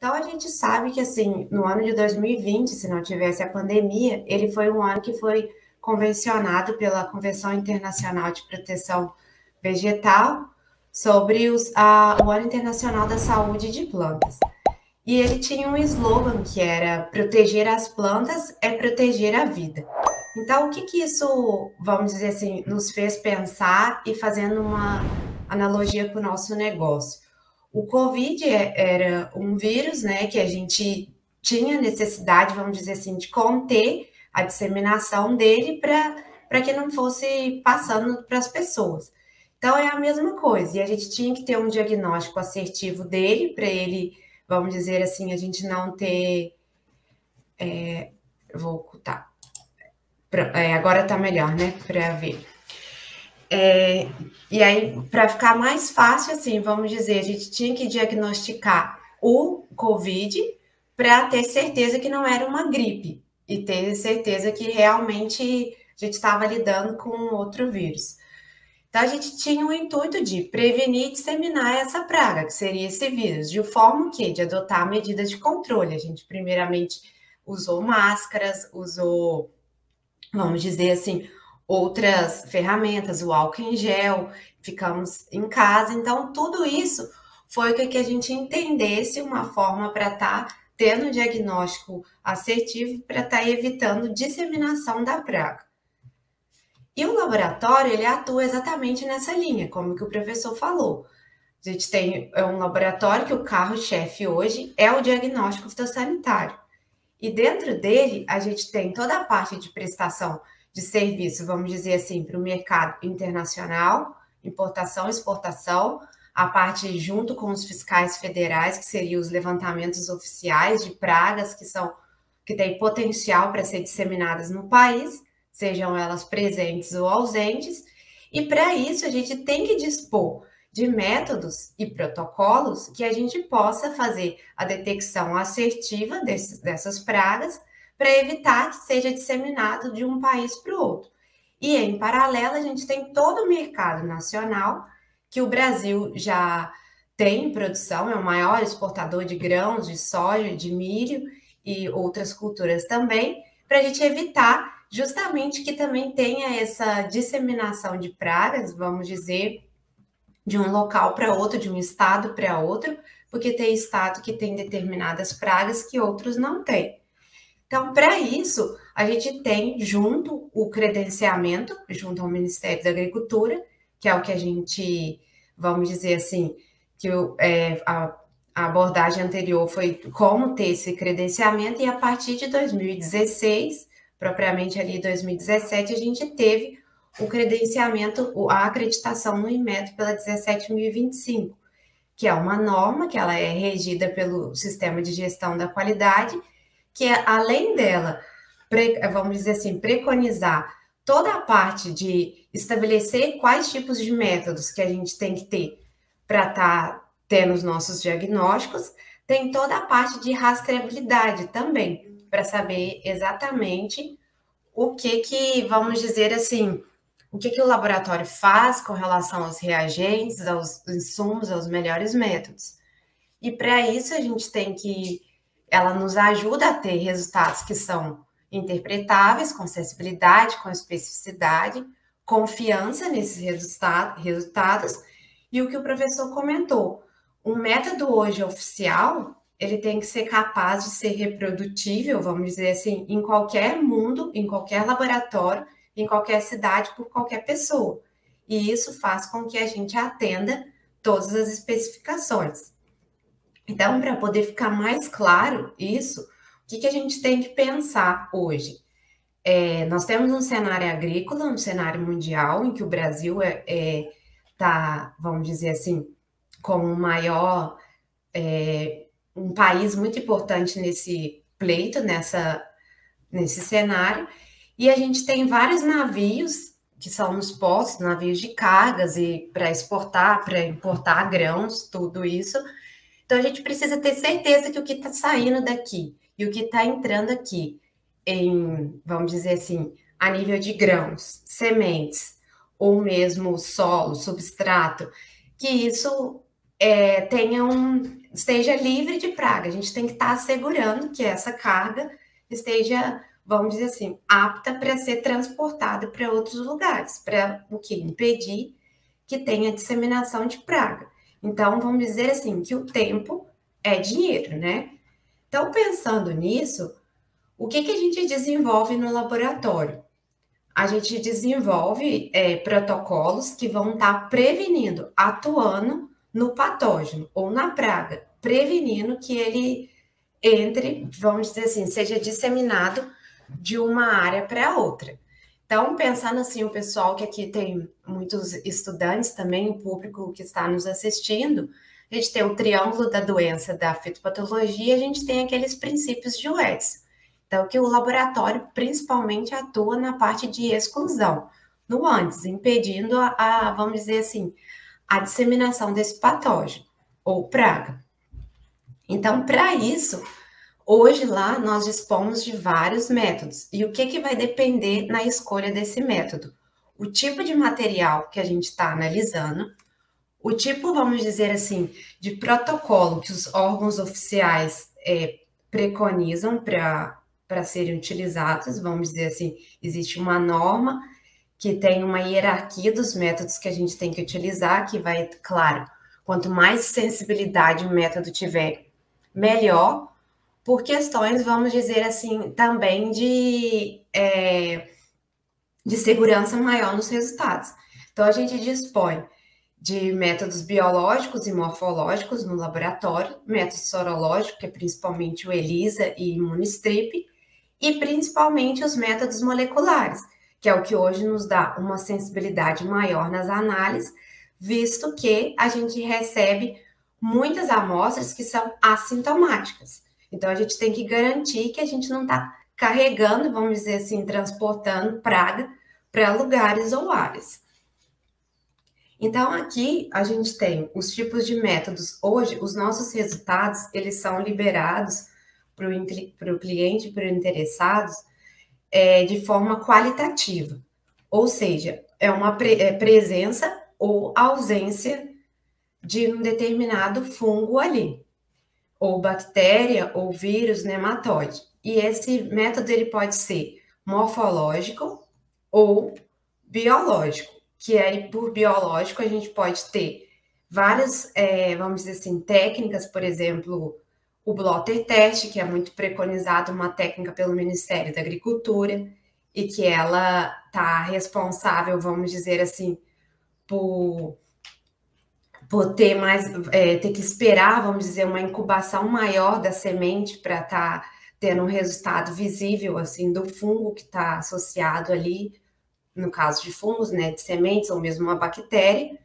Então, a gente sabe que, assim, no ano de 2020, se não tivesse a pandemia, ele foi um ano que foi convencionado pela Convenção Internacional de Proteção Vegetal sobre o Ano Internacional da Saúde de Plantas. E ele tinha um slogan que era proteger as plantas é proteger a vida. Então, o que que isso, vamos dizer assim, nos fez pensar e fazendo uma analogia com o nosso negócio? O Covid era um vírus, né, que a gente tinha necessidade, vamos dizer assim, de conter a disseminação dele para que não fosse passando para as pessoas. Então, é a mesma coisa, e a gente tinha que ter um diagnóstico assertivo dele, para ele, vamos dizer assim, a gente não ter. Eu vou ocultar. Agora está melhor, né? Para ver. E aí, para ficar mais fácil, assim, vamos dizer, a gente tinha que diagnosticar o COVID para ter certeza que não era uma gripe e ter certeza que realmente a gente estava lidando com outro vírus. Então, a gente tinha o intuito de prevenir e disseminar essa praga, que seria esse vírus, de forma que de adotar medidas de controle. A gente, primeiramente, usou máscaras, usou, vamos dizer assim, outras ferramentas, o álcool em gel, ficamos em casa. Então, tudo isso foi o que a gente entendesse uma forma para estar tendo um diagnóstico assertivo para estar evitando disseminação da praga. E o laboratório, ele atua exatamente nessa linha, como que o professor falou. A gente tem um laboratório que o carro-chefe hoje é o diagnóstico fitossanitário. E dentro dele, a gente tem toda a parte de prestação de serviço, vamos dizer assim, para o mercado internacional, importação, exportação, a parte junto com os fiscais federais, que seriam os levantamentos oficiais de pragas que têm potencial para ser disseminadas no país, sejam elas presentes ou ausentes, e para isso a gente tem que dispor de métodos e protocolos que a gente possa fazer a detecção assertiva dessas pragas para evitar que seja disseminado de um país para o outro. E, em paralelo, a gente tem todo o mercado nacional, que o Brasil já tem em produção, é o maior exportador de grãos, de soja, de milho e outras culturas também, para a gente evitar justamente que também tenha essa disseminação de pragas, vamos dizer, de um local para outro, de um estado para outro, porque tem estado que tem determinadas pragas que outros não têm. Então, para isso, a gente tem junto o credenciamento, junto ao Ministério da Agricultura, que é o que a gente, vamos dizer assim, que a abordagem anterior foi como ter esse credenciamento, e a partir de 2016, propriamente ali 2017, a gente teve o credenciamento, a acreditação no Inmetro pela 17.025, que é uma norma que ela é regida pelo Sistema de Gestão da Qualidade, que é, além dela, vamos dizer assim, preconizar toda a parte de estabelecer quais tipos de métodos que a gente tem que ter para estar tendo os nossos diagnósticos, tem toda a parte de rastreabilidade também, para saber exatamente o que, vamos dizer assim, o que o laboratório faz com relação aos reagentes, aos insumos, aos melhores métodos. E para isso a gente tem que, ela nos ajuda a ter resultados que são interpretáveis, com acessibilidade, com especificidade, confiança nesses resultados, e o que o professor comentou, um método hoje oficial, ele tem que ser capaz de ser reprodutível, vamos dizer assim, em qualquer mundo, em qualquer laboratório, em qualquer cidade, por qualquer pessoa. E isso faz com que a gente atenda todas as especificações. Então, para poder ficar mais claro isso, o que a gente tem que pensar hoje? Nós temos um cenário agrícola, um cenário mundial, em que o Brasil está, vamos dizer assim, como o maior, um país muito importante nesse pleito, nesse cenário, e a gente tem vários navios que são nos portos, navios de cargas e para exportar, para importar grãos, tudo isso. Então a gente precisa ter certeza que o que está saindo daqui e o que está entrando aqui, vamos dizer assim, a nível de grãos, sementes, ou mesmo solo, substrato, que isso esteja livre de praga. A gente tem que estar assegurando que essa carga esteja, vamos dizer assim, apta para ser transportada para outros lugares, para o que? Impedir que tenha disseminação de praga. Então, vamos dizer assim, que o tempo é dinheiro, né? Então, pensando nisso, o que a gente desenvolve no laboratório? A gente desenvolve protocolos que vão estar prevenindo, atuando no patógeno ou na praga, prevenindo que ele entre, vamos dizer assim, seja disseminado de uma área para outra. Então, pensando assim, o pessoal que aqui tem muitos estudantes também, o público que está nos assistindo, a gente tem o triângulo da doença da fitopatologia, a gente tem aqueles princípios de Wetzel. Então, que o laboratório principalmente atua na parte de exclusão, no antes, impedindo vamos dizer assim, a disseminação desse patógeno ou praga. Então, para isso, hoje lá nós dispomos de vários métodos. E o que vai depender na escolha desse método? O tipo de material que a gente está analisando, o tipo, vamos dizer assim, de protocolo que os órgãos oficiais preconizam para serem utilizados, vamos dizer assim, existe uma norma que tem uma hierarquia dos métodos que a gente tem que utilizar, que vai, claro, quanto mais sensibilidade o método tiver, melhor, por questões, vamos dizer assim, também de segurança maior nos resultados. Então, a gente dispõe de métodos biológicos e morfológicos no laboratório, método sorológico, que é principalmente o ELISA e Imunistrip, e principalmente os métodos moleculares, que é o que hoje nos dá uma sensibilidade maior nas análises, visto que a gente recebe muitas amostras que são assintomáticas. Então, a gente tem que garantir que a gente não está carregando, vamos dizer assim, transportando praga para lugares ou áreas. Então, aqui a gente tem os tipos de métodos. Hoje, os nossos resultados, eles são liberados para o cliente, para os interessados, de forma qualitativa. Ou seja, é uma presença ou ausência de um determinado fungo ali, ou bactéria, ou vírus, nematóide. E esse método ele pode ser morfológico ou biológico, que aí por biológico a gente pode ter várias, vamos dizer assim, técnicas, por exemplo, o blotter test, que é muito preconizado, uma técnica pelo Ministério da Agricultura, e que ela está responsável, vamos dizer assim, por ter ter que esperar, vamos dizer, uma incubação maior da semente para estar tendo um resultado visível, assim, do fungo que está associado ali, no caso de fungos, né, de sementes ou mesmo uma bactéria.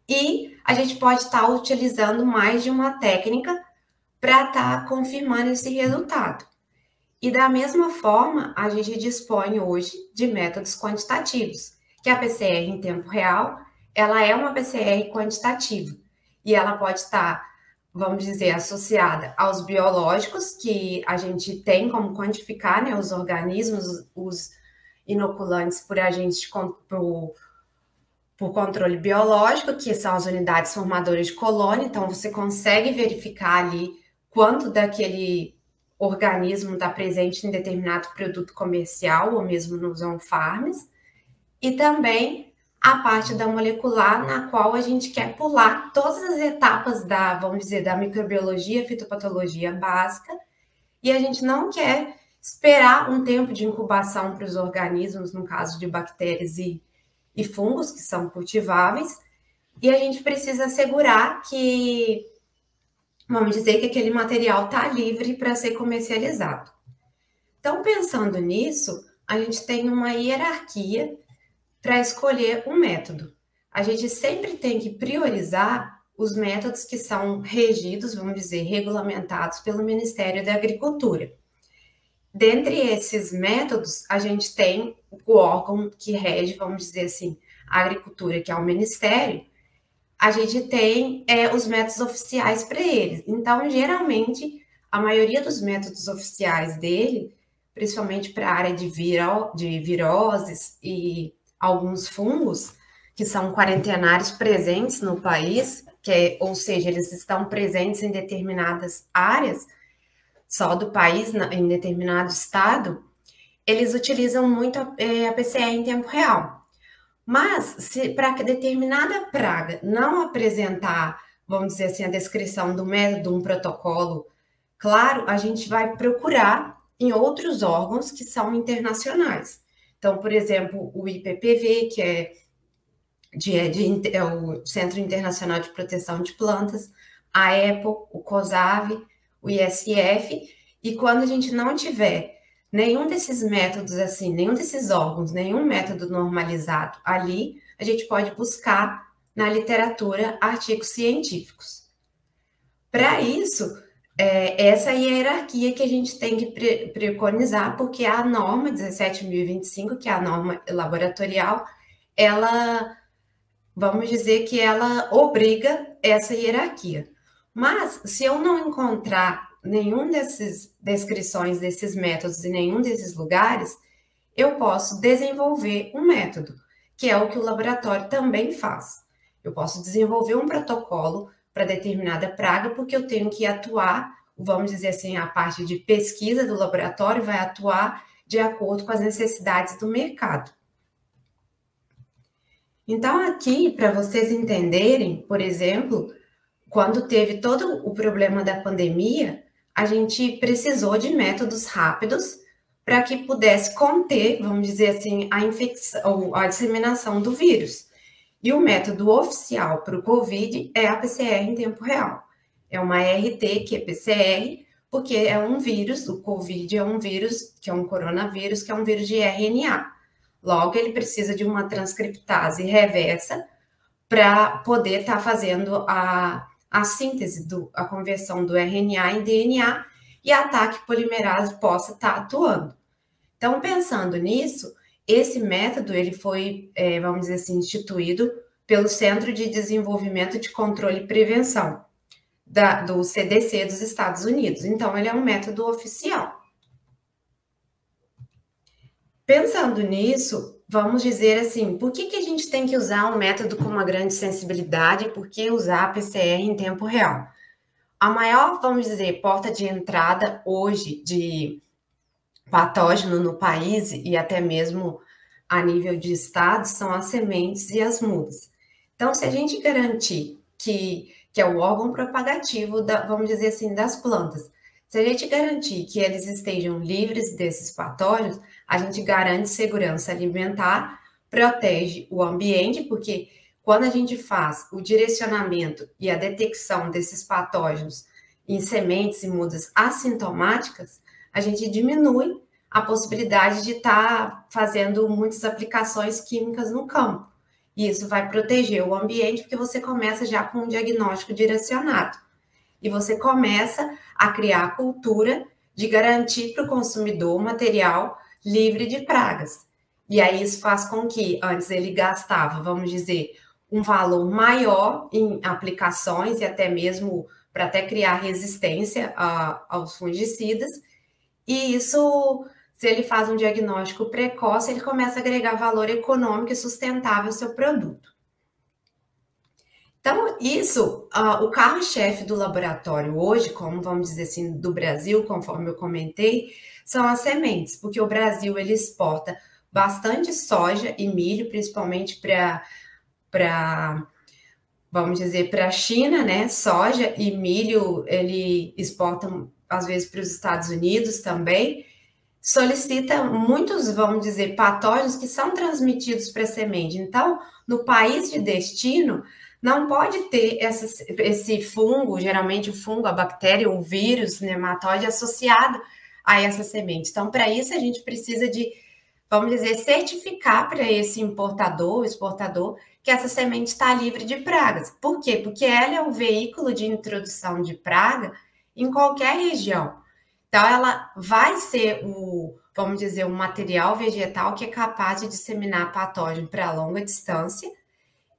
E a gente pode estar utilizando mais de uma técnica para estar confirmando esse resultado. E da mesma forma, a gente dispõe hoje de métodos quantitativos, que a PCR em tempo real, ela é uma PCR quantitativa, e ela pode estar, vamos dizer, associada aos biológicos, que a gente tem como quantificar, né, os organismos, os inoculantes por agentes por controle biológico, que são as unidades formadoras de colônia, então você consegue verificar ali quanto daquele organismo está presente em determinado produto comercial ou mesmo nos on-farms, e também a parte da molecular, na qual a gente quer pular todas as etapas da, vamos dizer, da microbiologia, fitopatologia básica, e a gente não quer esperar um tempo de incubação para os organismos, no caso de bactérias e fungos, que são cultiváveis, e a gente precisa assegurar que, vamos dizer, que aquele material está livre para ser comercializado. Então, pensando nisso, a gente tem uma hierarquia para escolher um método. A gente sempre tem que priorizar os métodos que são regidos, vamos dizer, regulamentados pelo Ministério da Agricultura. Dentre esses métodos, a gente tem o órgão que rege, vamos dizer assim, a agricultura, que é o Ministério. A gente tem os métodos oficiais para eles. Então, geralmente, a maioria dos métodos oficiais dele, principalmente para a área de viroses e alguns fungos, que são quarentenários presentes no país, ou seja, eles estão presentes em determinadas áreas, só do país, em determinado estado, eles utilizam muito a PCR em tempo real. Mas, se para determinada praga não apresentar, vamos dizer assim, a descrição do método, um protocolo claro, a gente vai procurar em outros órgãos que são internacionais. Então, por exemplo, o IPPV, que é o Centro Internacional de Proteção de Plantas, a EPO, o COSAV, o ISF, e quando a gente não tiver nenhum desses métodos assim, nenhum desses órgãos, nenhum método normalizado ali, a gente pode buscar na literatura artigos científicos. Para isso, essa hierarquia que a gente tem que preconizar, porque a norma 17.025, que é a norma laboratorial, ela, vamos dizer que ela obriga essa hierarquia. Mas, se eu não encontrar nenhum dessas descrições desses métodos em nenhum desses lugares, eu posso desenvolver um método, que é o que o laboratório também faz. Eu posso desenvolver um protocolo para determinada praga, porque eu tenho que atuar, vamos dizer assim, a parte de pesquisa do laboratório vai atuar de acordo com as necessidades do mercado. Então, aqui, para vocês entenderem, por exemplo, quando teve todo o problema da pandemia, a gente precisou de métodos rápidos para que pudesse conter, vamos dizer assim, a infecção ou a disseminação do vírus. E o método oficial para o COVID é a PCR em tempo real. É uma RT, que é PCR, porque é um vírus, o COVID é um vírus, que é um coronavírus, que é um vírus de RNA. Logo, ele precisa de uma transcriptase reversa para poder estar fazendo a síntese, a conversão do RNA em DNA e a ataque polimerase possa estar atuando. Então, pensando nisso, esse método ele foi, vamos dizer assim, instituído pelo Centro de Desenvolvimento de Controle e Prevenção do CDC dos Estados Unidos. Então, ele é um método oficial. Pensando nisso, vamos dizer assim, por que a gente tem que usar um método com uma grande sensibilidade e por que usar a PCR em tempo real? A maior, vamos dizer, porta de entrada hoje de patógeno no país e até mesmo a nível de estado são as sementes e as mudas. Então, se a gente garantir que é o órgão propagativo, vamos dizer assim, das plantas, se a gente garantir que eles estejam livres desses patógenos, a gente garante segurança alimentar, protege o ambiente, porque quando a gente faz o direcionamento e a detecção desses patógenos em sementes e mudas assintomáticas, a gente diminui a possibilidade de estar fazendo muitas aplicações químicas no campo. E isso vai proteger o ambiente, porque você começa já com um diagnóstico direcionado. E você começa a criar a cultura de garantir para o consumidor um material livre de pragas. E aí isso faz com que antes ele gastava, vamos dizer, um valor maior em aplicações e até mesmo para até criar resistência aos fungicidas. E isso, se ele faz um diagnóstico precoce, ele começa a agregar valor econômico e sustentável ao seu produto. Então, isso, o carro-chefe do laboratório hoje, como vamos dizer assim, do Brasil, conforme eu comentei, são as sementes, porque o Brasil ele exporta bastante soja e milho, principalmente para vamos dizer, para a China, né? Soja e milho ele exporta às vezes para os Estados Unidos também. Solicita muitos, vamos dizer, patógenos que são transmitidos para a semente. Então, no país de destino, não pode ter esse fungo, geralmente o fungo, a bactéria, o vírus, nematóide associado a essa semente. Então, para isso, a gente precisa de, vamos dizer, certificar para esse importador, exportador, que essa semente está livre de pragas. Por quê? Porque ela é o veículo de introdução de praga em qualquer região. Então, ela vai ser vamos dizer, um material vegetal que é capaz de disseminar patógeno para longa distância.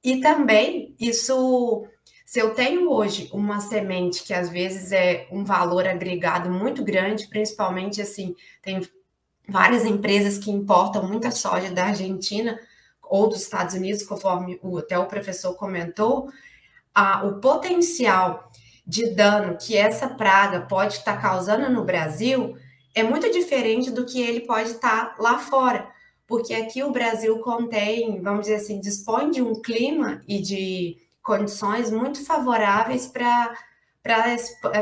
E também, isso, se eu tenho hoje uma semente que às vezes é um valor agregado muito grande, principalmente assim, tem várias empresas que importam muita soja da Argentina ou dos Estados Unidos, conforme até o professor comentou, o potencial de dano que essa praga pode estar causando no Brasil é muito diferente do que ele pode estar lá fora, porque aqui o Brasil contém, vamos dizer assim, dispõe de um clima e de condições muito favoráveis para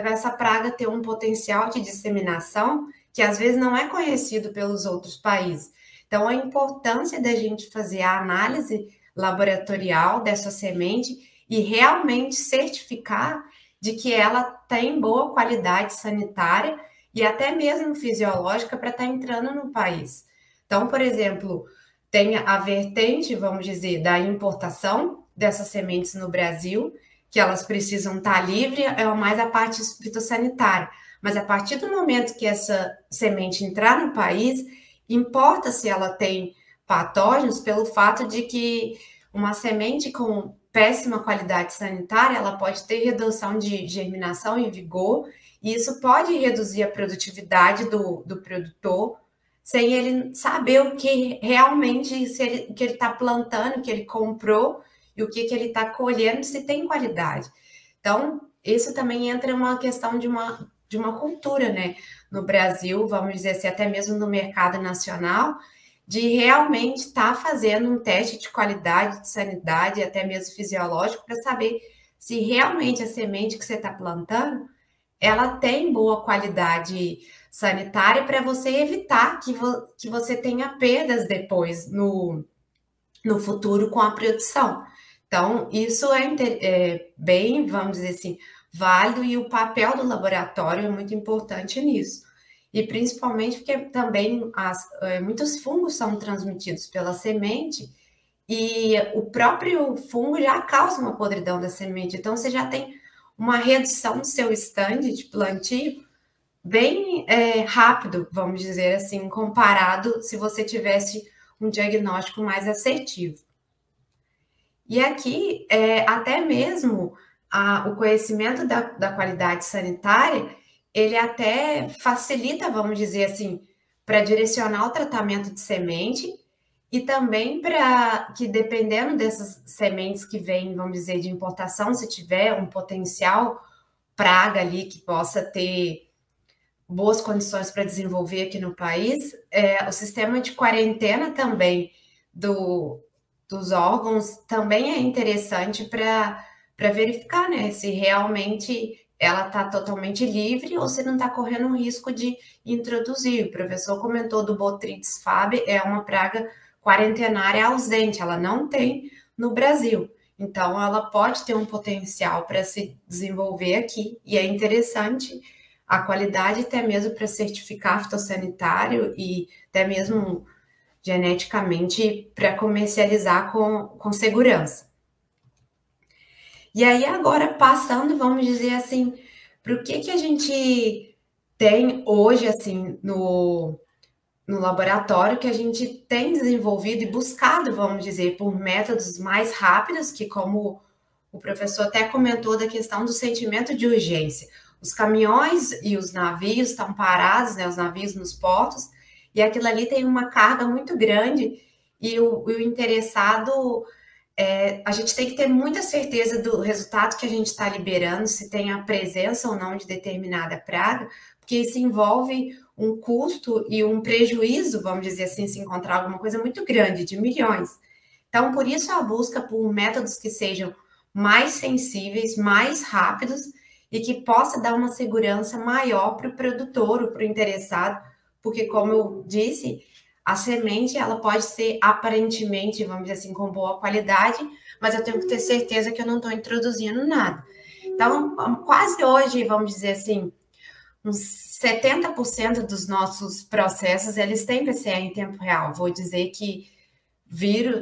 essa praga ter um potencial de disseminação que às vezes não é conhecido pelos outros países. Então, a importância da gente fazer a análise laboratorial dessa semente e realmente certificar de que ela tem boa qualidade sanitária e até mesmo fisiológica para estar entrando no país. Então, por exemplo, tem a vertente, vamos dizer, da importação dessas sementes no Brasil, que elas precisam estar livre, é mais a parte fitossanitária. Mas a partir do momento que essa semente entrar no país, importa se ela tem patógenos pelo fato de que uma semente com péssima qualidade sanitária, ela pode ter redução de germinação e vigor, e isso pode reduzir a produtividade do produtor, sem ele saber o que realmente o que ele está plantando, o que ele comprou, e o que ele está colhendo, se tem qualidade. Então, isso também entra uma questão de uma cultura, né? No Brasil, vamos dizer assim, até mesmo no mercado nacional, de realmente estar fazendo um teste de qualidade, de sanidade, até mesmo fisiológico, para saber se realmente a semente que você está plantando, ela tem boa qualidade sanitária para você evitar que você tenha perdas depois no futuro com a produção. Então, isso é bem, vamos dizer assim, válido e o papel do laboratório é muito importante nisso. E principalmente porque também muitos fungos são transmitidos pela semente e o próprio fungo já causa uma podridão da semente. Então, você já tem uma redução do seu stand de plantio bem rápido, vamos dizer assim, comparado se você tivesse um diagnóstico mais assertivo. E aqui, até mesmo o conhecimento da qualidade sanitária, ele até facilita, vamos dizer assim, para direcionar o tratamento de semente e também para que, dependendo dessas sementes que vêm, vamos dizer, de importação, se tiver um potencial praga ali que possa ter boas condições para desenvolver aqui no país, o sistema de quarentena também dos órgãos também é interessante para verificar, né, se realmente ela está totalmente livre ou se não está correndo um risco de introduzir. O professor comentou do Botrytis fab, é uma praga quarentenária ausente, ela não tem no Brasil. Então, ela pode ter um potencial para se desenvolver aqui, e é interessante a qualidade até mesmo para certificar fitossanitário e até mesmo geneticamente para comercializar com segurança. E aí agora passando, vamos dizer assim, para o que a gente tem hoje assim no laboratório que a gente tem desenvolvido e buscado, vamos dizer, por métodos mais rápidos, que como o professor até comentou da questão do sentimento de urgência. Os caminhões e os navios estão parados, né, os navios nos portos, e aquilo ali tem uma carga muito grande e o interessado, a gente tem que ter muita certeza do resultado que a gente está liberando, se tem a presença ou não de determinada praga, porque isso envolve um custo e um prejuízo, vamos dizer assim, se encontrar alguma coisa muito grande, de milhões. Então, por isso a busca por métodos que sejam mais sensíveis, mais rápidos e que possa dar uma segurança maior para o produtor ou para o interessado, porque, como eu disse, a semente ela pode ser aparentemente, vamos dizer assim, com boa qualidade, mas eu tenho que ter certeza que eu não estou introduzindo nada. Então, quase hoje, vamos dizer assim, uns 70% dos nossos processos, eles têm PCR em tempo real. Vou dizer que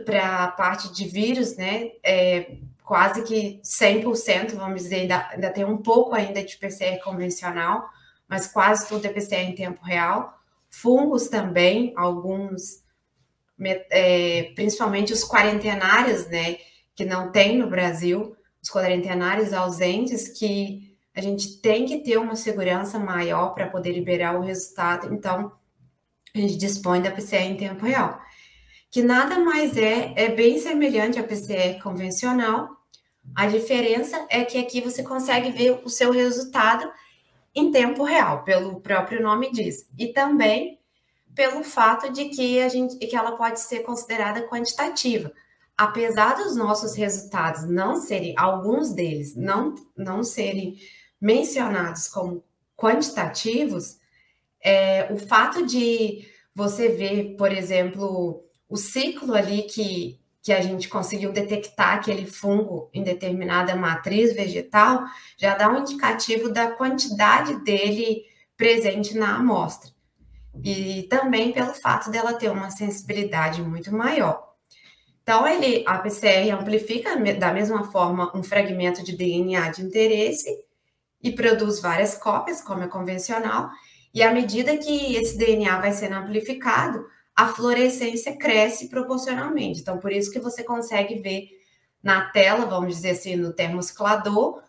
para a parte de vírus, né, quase que 100%, vamos dizer, ainda tem um pouco ainda de PCR convencional, mas quase tudo é PCR em tempo real. Fungos também, alguns, principalmente os quarentenários, né, que não tem no Brasil, os quarentenários ausentes, que a gente tem que ter uma segurança maior para poder liberar o resultado, então a gente dispõe da PCR em tempo real, que nada mais é bem semelhante à PCR convencional, A diferença é que aqui você consegue ver o seu resultado em tempo real, pelo próprio nome diz, e também pelo fato de que ela pode ser considerada quantitativa. Apesar dos nossos resultados não serem, alguns deles não serem mencionados como quantitativos, o fato de você ver, por exemplo, o ciclo ali que a gente conseguiu detectar aquele fungo em determinada matriz vegetal, já dá um indicativo da quantidade dele presente na amostra. E também pelo fato dela ter uma sensibilidade muito maior. Então, a PCR amplifica da mesma forma um fragmento de DNA de interesse e produz várias cópias, como é convencional, e à medida que esse DNA vai sendo amplificado, a fluorescência cresce proporcionalmente. Então, por isso que você consegue ver na tela, vamos dizer assim, no termosclador,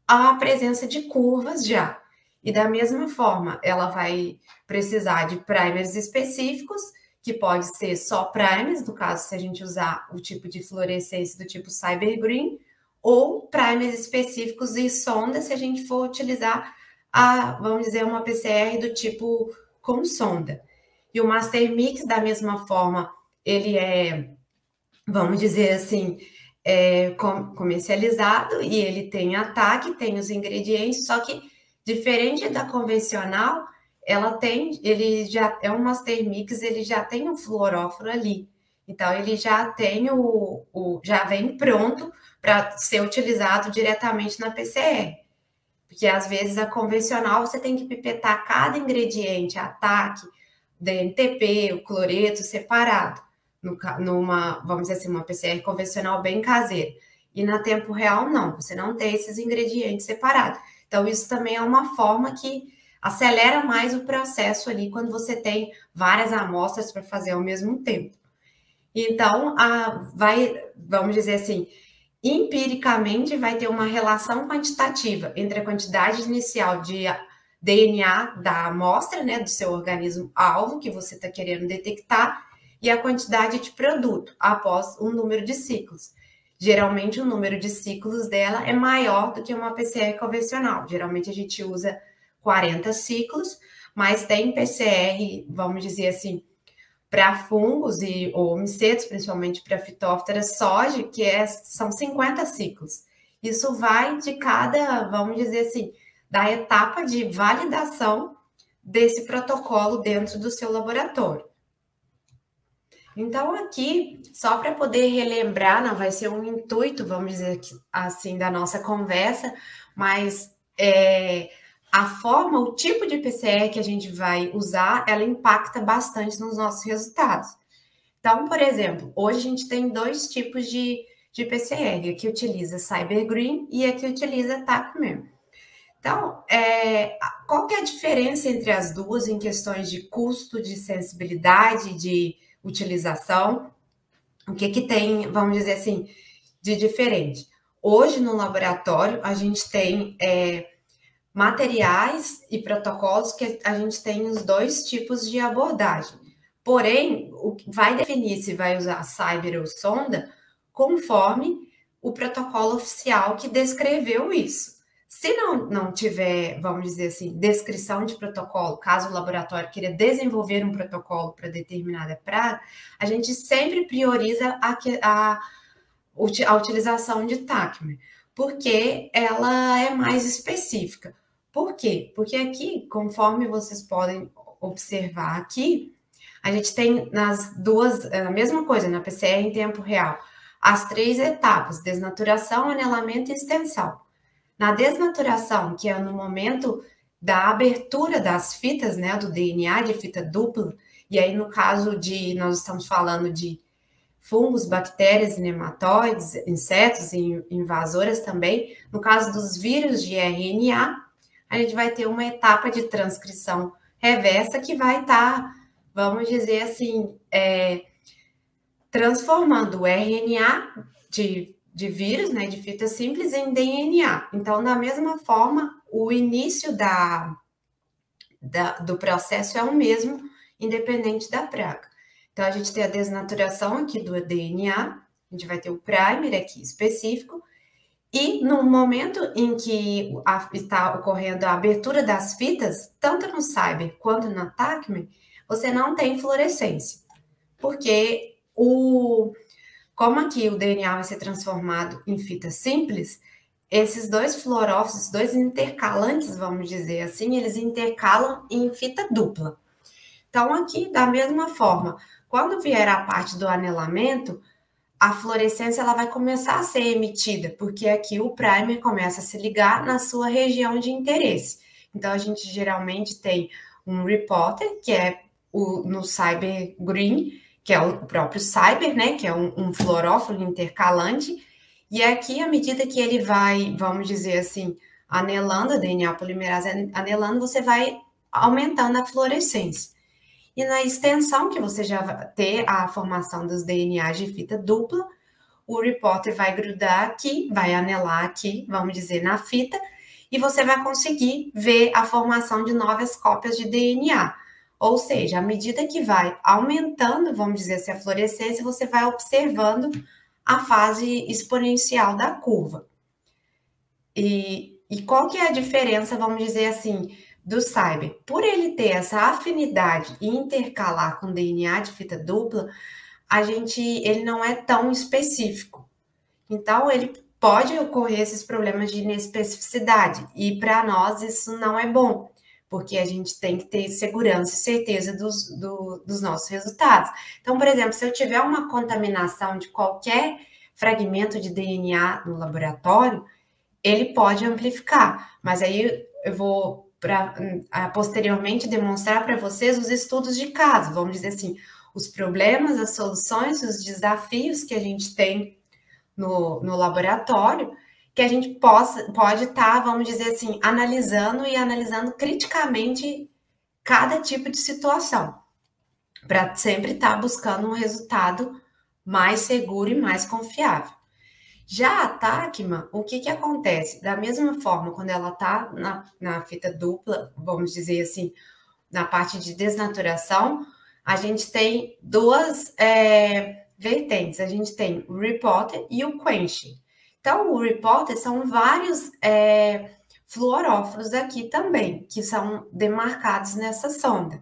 a presença de curvas já. E da mesma forma, ela vai precisar de primers específicos, que pode ser só primers, no caso, se a gente usar o tipo de fluorescência do tipo Cyber Green, ou primers específicos e sonda, se a gente for utilizar vamos dizer, uma PCR do tipo com sonda. E o Master Mix, da mesma forma, ele vamos dizer assim, comercializado e ele tem ataque, tem os ingredientes, só que diferente da convencional, ele já é um Master Mix, ele já tem um fluoróforo ali. Então, ele já tem já vem pronto para ser utilizado diretamente na PCR. Porque às vezes a convencional você tem que pipetar cada ingrediente, ataque, DNTP, o cloreto separado, vamos dizer assim, uma PCR convencional bem caseira. E na tempo real, não, você não tem esses ingredientes separados. Então, isso também é uma forma que acelera mais o processo ali quando você tem várias amostras para fazer ao mesmo tempo. Então, vamos dizer assim, empiricamente vai ter uma relação quantitativa entre a quantidade inicial de DNA da amostra, né, do seu organismo alvo que você está querendo detectar, e a quantidade de produto após um número de ciclos. Geralmente, o número de ciclos dela é maior do que uma PCR convencional. Geralmente, a gente usa 40 ciclos, mas tem PCR, vamos dizer assim, para fungos ou micetos, principalmente para Phytophthora soja, que são 50 ciclos. Isso vai de cada, vamos dizer assim, da etapa de validação desse protocolo dentro do seu laboratório. Então, aqui, só para poder relembrar, não vai ser um intuito, vamos dizer assim, da nossa conversa, mas a forma, o tipo de PCR que a gente vai usar, ela impacta bastante nos nossos resultados. Então, por exemplo, hoje a gente tem dois tipos de PCR, a que utiliza Cyber Green e a que utiliza TACMER. Então, qual que é a diferença entre as duas em questões de custo, de sensibilidade, de utilização? O que tem, vamos dizer assim, de diferente? Hoje, no laboratório, a gente tem materiais e protocolos que a gente tem os dois tipos de abordagem. Porém, o que vai definir se vai usar cyber ou sonda conforme o protocolo oficial que descreveu isso. Se não tiver, vamos dizer assim, descrição de protocolo, caso o laboratório queira desenvolver um protocolo para determinada praga, a gente sempre prioriza a utilização de TACMER, porque ela é mais específica. Por quê? Porque aqui, conforme vocês podem observar aqui, a gente tem nas duas, a mesma coisa, na PCR em tempo real, as 3 etapas, desnaturação, anelamento e extensão. Na desnaturação, que é no momento da abertura das fitas, né, do DNA de fita dupla, e aí no caso nós estamos falando de fungos, bactérias e nematóides, insetos e invasoras também. No caso dos vírus de RNA, a gente vai ter uma etapa de transcrição reversa que vai estar, vamos dizer assim, transformando o RNA de vírus, né, de fita simples, em DNA. Então, da mesma forma, o início do processo é o mesmo, independente da praga. Então, a gente tem a desnaturação aqui do DNA, a gente vai ter o primer aqui específico, E no momento em que está ocorrendo a abertura das fitas, tanto no Cyber quanto na TACME, você não tem fluorescência, porque como aqui o DNA vai ser transformado em fita simples, esses dois fluorófilos, dois intercalantes, vamos dizer assim, eles intercalam em fita dupla. Então, aqui, da mesma forma, quando vier a parte do anelamento, a fluorescência ela vai começar a ser emitida, porque aqui o primer começa a se ligar na sua região de interesse. Então, a gente geralmente tem um reporter, que é no Cyber Green, que é o próprio Cyber, né, que é um fluorófilo intercalante, e aqui, à medida que ele vai, vamos dizer assim, anelando a DNA polimerase, anelando, você vai aumentando a fluorescência. E na extensão, que você já vai ter a formação dos DNAs de fita dupla, o reporter vai grudar aqui, vai anelar aqui, vamos dizer, na fita, e você vai conseguir ver a formação de novas cópias de DNA. Ou seja, à medida que vai aumentando, vamos dizer assim, a fluorescência, você vai observando a fase exponencial da curva. E qual que é a diferença, vamos dizer assim, do Cyber? Por ele ter essa afinidade e intercalar com DNA de fita dupla, ele não é tão específico. Então, ele pode ocorrer esses problemas de inespecificidade, e para nós isso não é bom, porque a gente tem que ter segurança e certeza dos nossos resultados. Então, por exemplo, se eu tiver uma contaminação de qualquer fragmento de DNA no laboratório, ele pode amplificar, mas aí eu vou posteriormente demonstrar para vocês os estudos de caso, vamos dizer assim, os problemas, as soluções, os desafios que a gente tem no laboratório, que a gente pode estar, vamos dizer assim, analisando criticamente cada tipo de situação, para sempre estar buscando um resultado mais seguro e mais confiável. Já a TACMA, o que acontece? Da mesma forma, quando ela está na fita dupla, vamos dizer assim, na parte de desnaturação, a gente tem duas vertentes. A gente tem o reporter e o quench. Então, o reporter são vários fluorófilos aqui também, que são demarcados nessa sonda.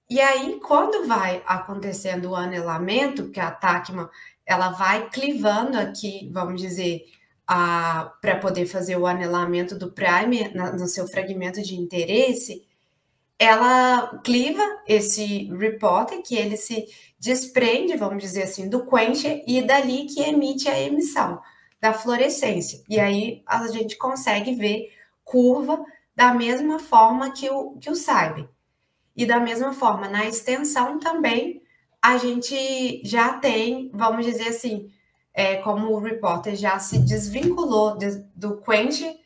E aí, quando vai acontecendo o anelamento, que a TACMA ela vai clivando aqui, vamos dizer, para poder fazer o anelamento do primer no seu fragmento de interesse, ela cliva esse reporter, que ele se desprende, vamos dizer assim, do quencher, e dali que emite a emissão da fluorescência. E aí a gente consegue ver curva da mesma forma que o Cyber. E da mesma forma, na extensão também, a gente já tem, vamos dizer assim, como o reporter já se desvinculou do quench,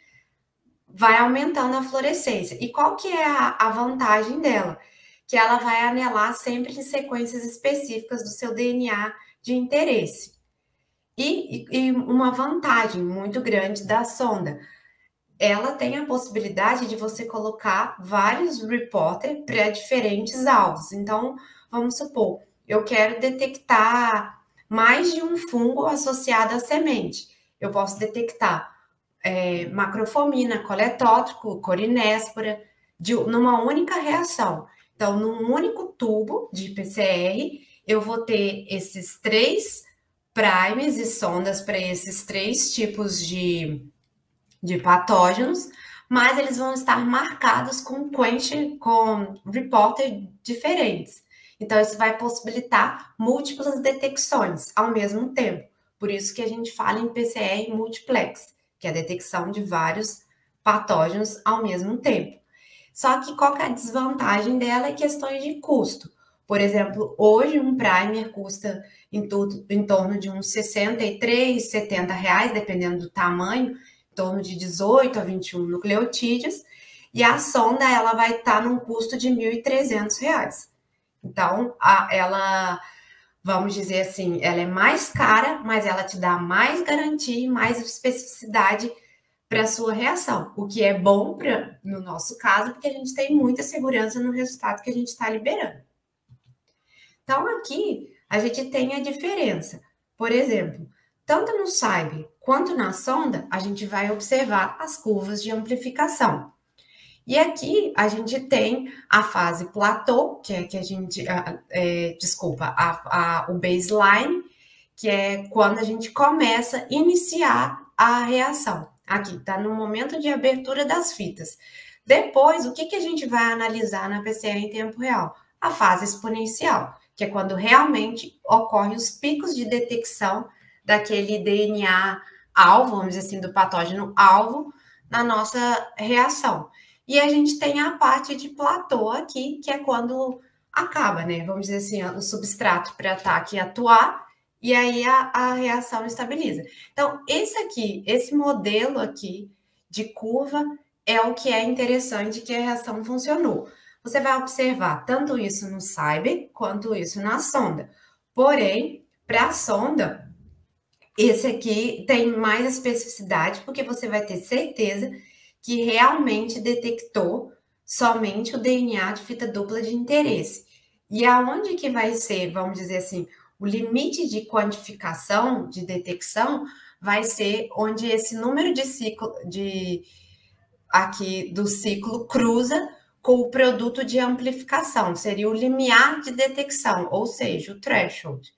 vai aumentando a fluorescência. E qual que é a vantagem dela? Que ela vai anelar sempre em sequências específicas do seu DNA de interesse. E uma vantagem muito grande da sonda, ela tem a possibilidade de você colocar vários reporter para diferentes alvos. Então, vamos supor, eu quero detectar mais de um fungo associado à semente. Eu posso detectar macrofomina, coletótrico, corinéspora, numa única reação. Então, num único tubo de PCR, eu vou ter esses 3 primers e sondas para esses 3 tipos de patógenos, mas eles vão estar marcados com reporter diferentes. Então, isso vai possibilitar múltiplas detecções ao mesmo tempo. Por isso que a gente fala em PCR multiplex, que é a detecção de vários patógenos ao mesmo tempo. Só que qual que é a desvantagem dela? É questões de custo. Por exemplo, hoje um primer custa em torno de uns 63, 70 reais, dependendo do tamanho, em torno de 18 a 21 nucleotídeos, e a sonda ela vai estar num custo de R$ 1.300. Então, ela, vamos dizer assim, ela é mais cara, mas ela te dá mais garantia e mais especificidade para a sua reação, o que é bom no nosso caso, porque a gente tem muita segurança no resultado que a gente está liberando. Então, aqui, a gente tem a diferença. Por exemplo, Tanto no SAIB quanto na sonda, a gente vai observar as curvas de amplificação. E aqui a gente tem a fase platô, que é que a gente, o baseline, que é quando a gente começa a iniciar a reação. Aqui está no momento de abertura das fitas. Depois, o que a gente vai analisar na PCR em tempo real? A fase exponencial, que é quando realmente ocorrem os picos de detecção daquele DNA alvo, vamos dizer assim, do patógeno alvo, na nossa reação. E a gente tem a parte de platô aqui, que é quando acaba, né? Vamos dizer assim, o substrato para ataque atuar, e aí a reação estabiliza. Então, esse modelo aqui de curva é o que é interessante que a reação funcionou. Você vai observar tanto isso no SAIB quanto isso na sonda. Porém, para a sonda, esse aqui tem mais especificidade, porque você vai ter certeza que realmente detectou somente o DNA de fita dupla de interesse. E aonde que vai ser, vamos dizer assim, o limite de quantificação, de detecção, vai ser onde esse número de ciclo aqui do ciclo cruza com o produto de amplificação, seria o limiar de detecção, ou seja, o threshold.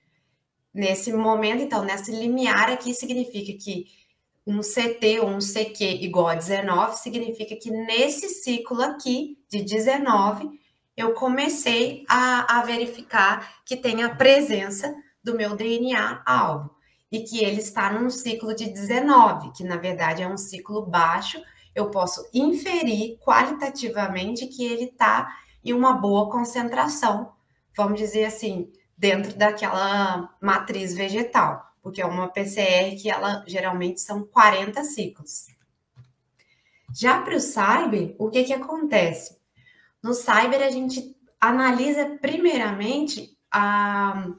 Nesse momento, então, nesse limiar aqui significa que um CT ou um CQ igual a 19 significa que nesse ciclo aqui de 19 eu comecei a verificar que tem a presença do meu DNA alvo e que ele está num ciclo de 19, que na verdade é um ciclo baixo. Eu posso inferir qualitativamente que ele está em uma boa concentração, vamos dizer assim, dentro daquela matriz vegetal, porque é uma PCR que ela geralmente são 40 ciclos. Já para o Cyber, o que acontece? No Cyber, a gente analisa primeiramente a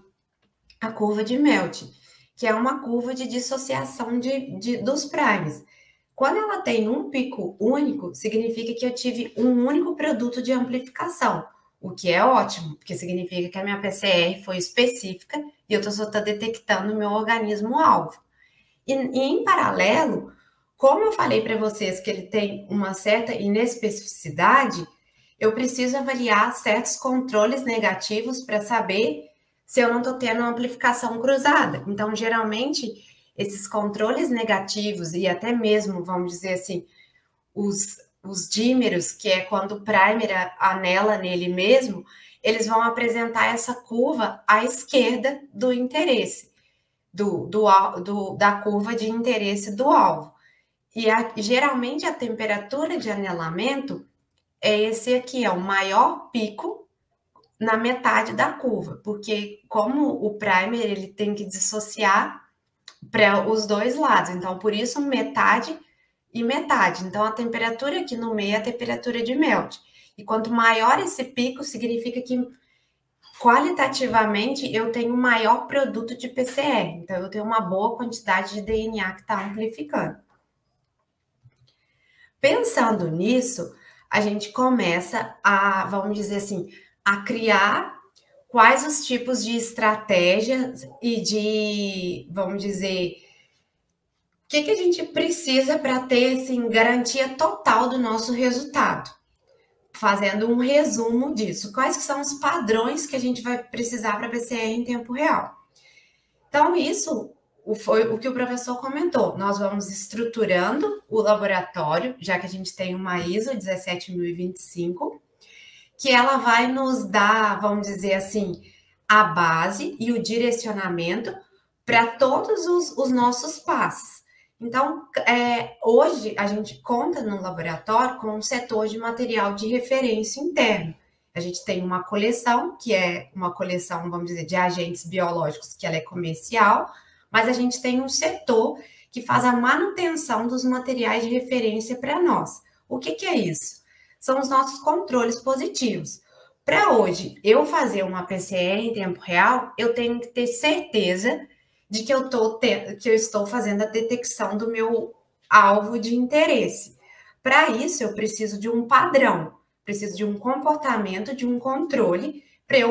curva de Melt, que é uma curva de dissociação dos primes. Quando ela tem um pico único, significa que eu tive um único produto de amplificação, o que é ótimo, porque significa que a minha PCR foi específica e eu só estou detectando o meu organismo-alvo. E em paralelo, como eu falei para vocês que ele tem uma certa inespecificidade, eu preciso avaliar certos controles negativos para saber se eu não estou tendo uma amplificação cruzada. Então, geralmente, esses controles negativos e até mesmo, vamos dizer assim, os dímeros, que é quando o primer anela nele mesmo, eles vão apresentar essa curva à esquerda do interesse, da curva de interesse do alvo. E geralmente a temperatura de anelamento é esse aqui, é o maior pico na metade da curva, porque como o primer ele tem que dissociar para os dois lados, então por isso metade e metade. Então a temperatura aqui no meio é a temperatura de melt. E quanto maior esse pico, significa que qualitativamente eu tenho um maior produto de PCR. Então eu tenho uma boa quantidade de DNA que está amplificando. Pensando nisso, a gente começa a, vamos dizer assim, a criar quais os tipos de estratégias e de, vamos dizer, o que a gente precisa para ter, assim, garantia total do nosso resultado. Fazendo um resumo disso. Quais que são os padrões que a gente vai precisar para PCR em tempo real? Então, isso foi o que o professor comentou. Nós vamos estruturando o laboratório, já que a gente tem uma ISO 17025, que ela vai nos dar, vamos dizer assim, a base e o direcionamento para todos os nossos passos. Então, hoje a gente conta no laboratório com um setor de material de referência interno. A gente tem uma coleção, que é uma coleção, vamos dizer, de agentes biológicos, que ela é comercial, mas a gente tem um setor que faz a manutenção dos materiais de referência para nós. O que é isso? São os nossos controles positivos. Para hoje, eu fazer uma PCR em tempo real, eu tenho que ter certeza de que eu estou fazendo a detecção do meu alvo de interesse. Para isso, eu preciso de um padrão, preciso de um comportamento, de um controle, para eu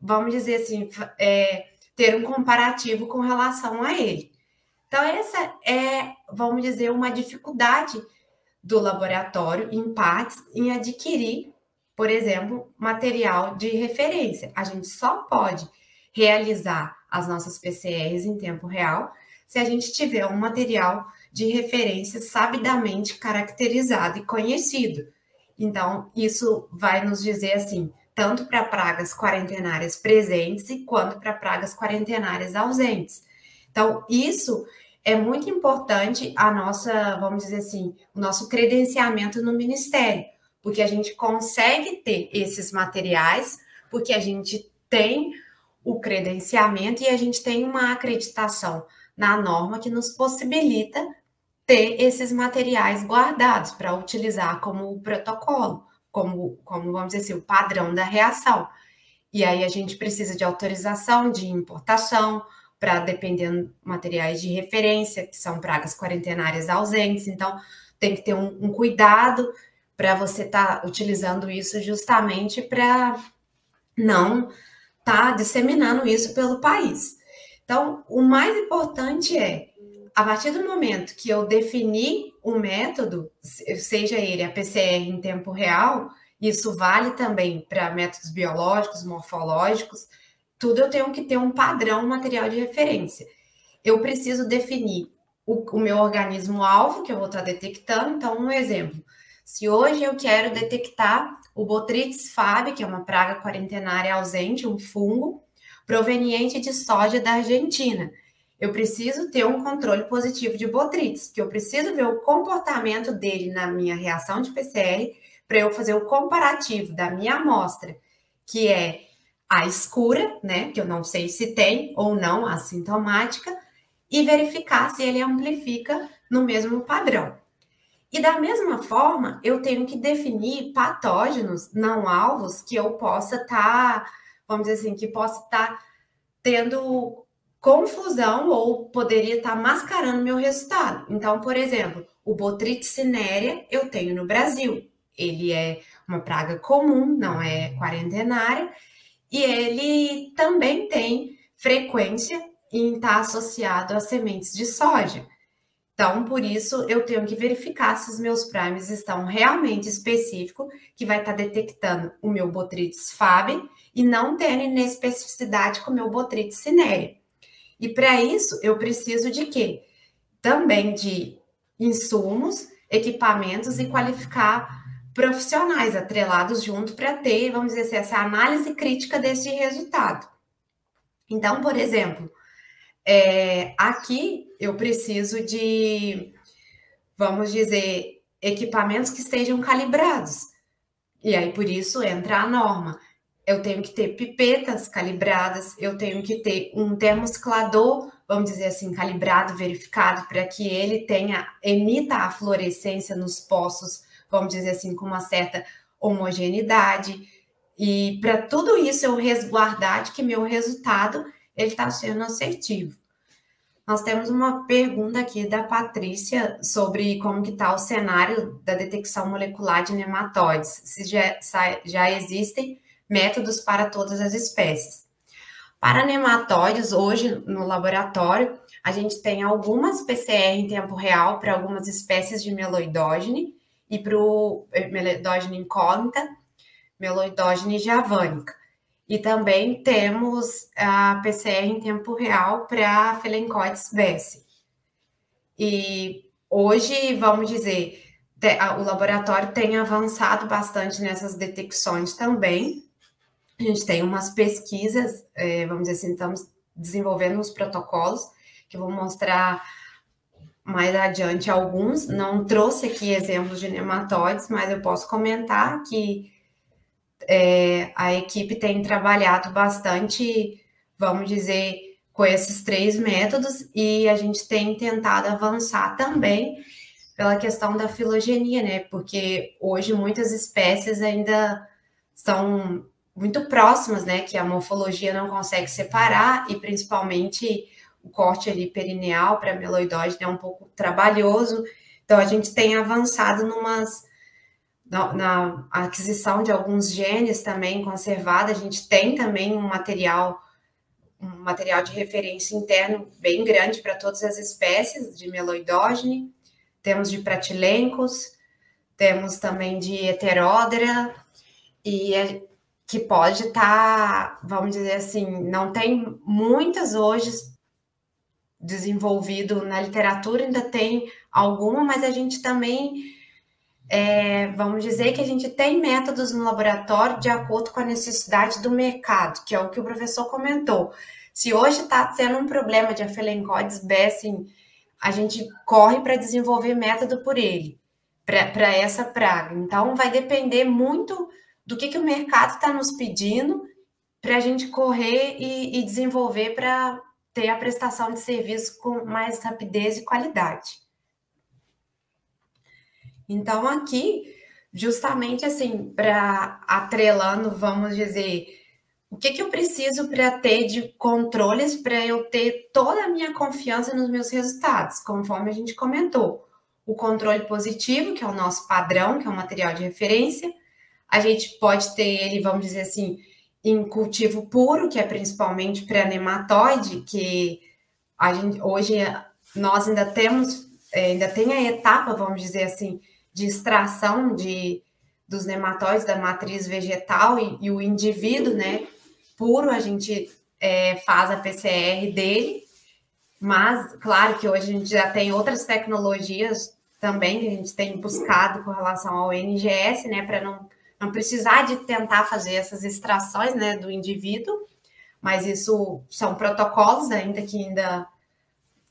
vamos dizer assim, ter um comparativo com relação a ele. Então, essa é, vamos dizer, uma dificuldade do laboratório, em partes, em adquirir, por exemplo, material de referência. A gente só pode realizar as nossas PCRs em tempo real se a gente tiver um material de referência sabidamente caracterizado e conhecido. Então, isso vai nos dizer assim, tanto para pragas quarentenárias presentes quanto para pragas quarentenárias ausentes. Então, isso é muito importante a nossa, vamos dizer assim, o nosso credenciamento no Ministério, porque a gente consegue ter esses materiais, porque a gente tem o credenciamento e a gente tem uma acreditação na norma que nos possibilita ter esses materiais guardados para utilizar como protocolo, como vamos dizer assim, o padrão da reação. E aí a gente precisa de autorização de importação para, dependendo, materiais de referência, que são pragas quarentenárias ausentes. Então, tem que ter um cuidado para você estar utilizando isso justamente para não estar disseminando isso pelo país. Então, o mais importante é, a partir do momento que eu defini o método, seja ele a PCR em tempo real, isso vale também para métodos biológicos, morfológicos, tudo eu tenho que ter um padrão material de referência. Eu preciso definir o meu organismo-alvo, que eu vou estar detectando. Então, um exemplo. Se hoje eu quero detectar o Botrytis fab, que é uma praga quarentenária ausente, um fungo, proveniente de soja da Argentina, eu preciso ter um controle positivo de Botrytis, porque eu preciso ver o comportamento dele na minha reação de PCR, para eu fazer o comparativo da minha amostra, que é a escura, né, que eu não sei se tem ou não assintomática, e verificar se ele amplifica no mesmo padrão. E da mesma forma, eu tenho que definir patógenos não alvos que eu possa estar, vamos dizer assim, que possa estar tendo confusão ou poderia estar mascarando meu resultado. Então, por exemplo, o Botrytis cinerea eu tenho no Brasil. Ele é uma praga comum, não é quarentenária, e ele também tem frequência em estar associado a sementes de soja. Então, por isso, eu tenho que verificar se os meus primes estão realmente específicos, que vai estar detectando o meu Botrytis fab e não tendo inespecificidade com o meu Botrytis cinerea. E para isso, eu preciso de quê? Também de insumos, equipamentos e qualificar profissionais atrelados junto para ter, vamos dizer assim, essa análise crítica desse resultado. Então, por exemplo, aqui eu preciso de, vamos dizer, equipamentos que estejam calibrados. E aí, por isso, entra a norma. Eu tenho que ter pipetas calibradas, eu tenho que ter um termociclador, vamos dizer assim, calibrado, verificado, para que ele emita a fluorescência nos poços, vamos dizer assim, com uma certa homogeneidade. E para tudo isso eu resguardar de que meu resultado ele está sendo assertivo. Nós temos uma pergunta aqui da Patrícia sobre como que está o cenário da detecção molecular de nematóides, se já existem métodos para todas as espécies. Para nematóides, hoje no laboratório, a gente tem algumas PCR em tempo real para algumas espécies de meloidógene e para o meloidógene incógnita, meloidógene javanica. E também temos a PCR em tempo real para Felencoides bessi. E hoje, vamos dizer, o laboratório tem avançado bastante nessas detecções também. A gente tem umas pesquisas, vamos dizer assim, estamos desenvolvendo uns protocolos que vou mostrar mais adiante alguns. Não trouxe aqui exemplos de nematóides, mas eu posso comentar que a equipe tem trabalhado bastante, vamos dizer, com esses 3 métodos, e a gente tem tentado avançar também pela questão da filogenia, né? Porque hoje muitas espécies ainda são muito próximas, né? Que a morfologia não consegue separar, e principalmente o corte ali perineal para meloidógene é um pouco trabalhoso. Então a gente tem avançado na aquisição de alguns genes também conservados. A gente tem também um material material de referência interno bem grande para todas as espécies de meloidógene, temos de pratilencos, temos também de heteródera, e que pode estar, vamos dizer assim, não tem muitas hoje desenvolvido na literatura, ainda tem alguma, mas a gente também, vamos dizer que a gente tem métodos no laboratório de acordo com a necessidade do mercado, que é o que o professor comentou. Se hoje está tendo um problema de Aphelencoides baessen, a gente corre para desenvolver método por ele, para essa praga. Então, vai depender muito do que o mercado está nos pedindo para a gente correr e desenvolver para ter a prestação de serviço com mais rapidez e qualidade. Então, aqui, justamente assim, para atrelando, vamos dizer, o que eu preciso para ter de controles para eu ter toda a minha confiança nos meus resultados, conforme a gente comentou. O controle positivo, que é o nosso padrão, que é o material de referência. A gente pode ter ele, vamos dizer assim, em cultivo puro, que é principalmente para nematóide, que a gente, hoje nós ainda temos, ainda tem a etapa, vamos dizer assim, de extração dos nematóides da matriz vegetal e o indivíduo, né, puro, a gente faz a PCR dele, mas claro que hoje a gente já tem outras tecnologias também que a gente tem buscado com relação ao NGS, né, para não precisar de tentar fazer essas extrações, né, do indivíduo, mas isso são protocolos ainda que ainda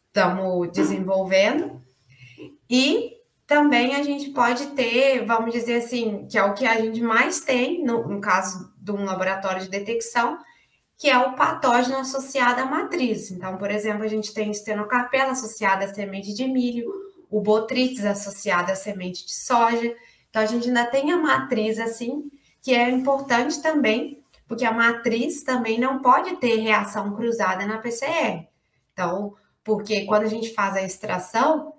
estamos desenvolvendo. E também a gente pode ter, vamos dizer assim, que é o que a gente mais tem no caso de um laboratório de detecção, que é o patógeno associado à matriz. Então, por exemplo, a gente tem o stenocarpella associado à semente de milho, o botrytis associado à semente de soja. Então, a gente ainda tem a matriz, assim, que é importante também, porque a matriz também não pode ter reação cruzada na PCR. Então, porque quando a gente faz a extração,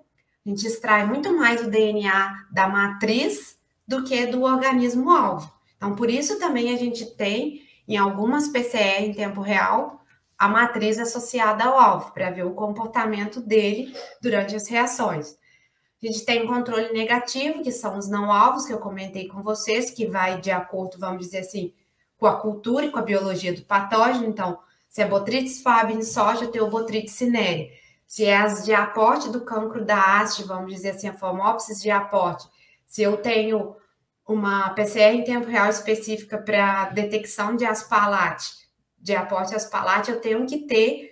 a gente extrai muito mais o DNA da matriz do que do organismo-alvo. Então, por isso também a gente tem, em algumas PCR em tempo real, a matriz associada ao alvo, para ver o comportamento dele durante as reações. A gente tem controle negativo, que são os não-alvos, que eu comentei com vocês, que vai de acordo, vamos dizer assim, com a cultura e com a biologia do patógeno. Então, se é Botrytis fabi em soja, eu tenho o Botrytis cinerea. Se é as de aporte do cancro da haste, vamos dizer assim, a Phomopsis de aporte. Se eu tenho uma PCR em tempo real específica para detecção de Asparlate, de aporte Asparlate, eu tenho que ter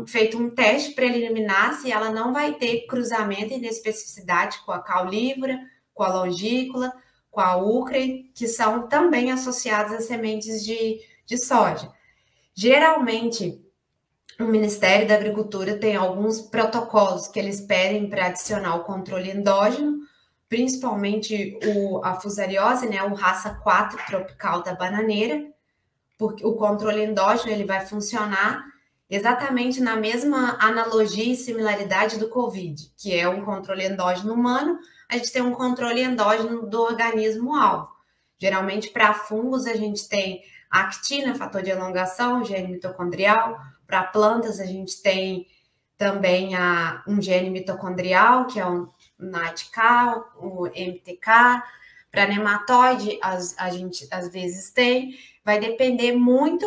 feito um teste para eliminar se ela não vai ter cruzamento e inespecificidade com a caulívora, com a longícula, com a úcre, que são também associadas às sementes de soja. Geralmente, o Ministério da Agricultura tem alguns protocolos que eles pedem para adicionar o controle endógeno, principalmente a fusariose, né, o raça 4 tropical da bananeira, porque o controle endógeno ele vai funcionar exatamente na mesma analogia e similaridade do COVID, que é um controle endógeno humano, a gente tem um controle endógeno do organismo-alvo. Geralmente, para fungos, a gente tem a actina, fator de elongação, gene mitocondrial. Para plantas, a gente tem também um gene mitocondrial, que é o NATK, o MTK. Para nematóide, a gente às vezes tem. Vai depender muito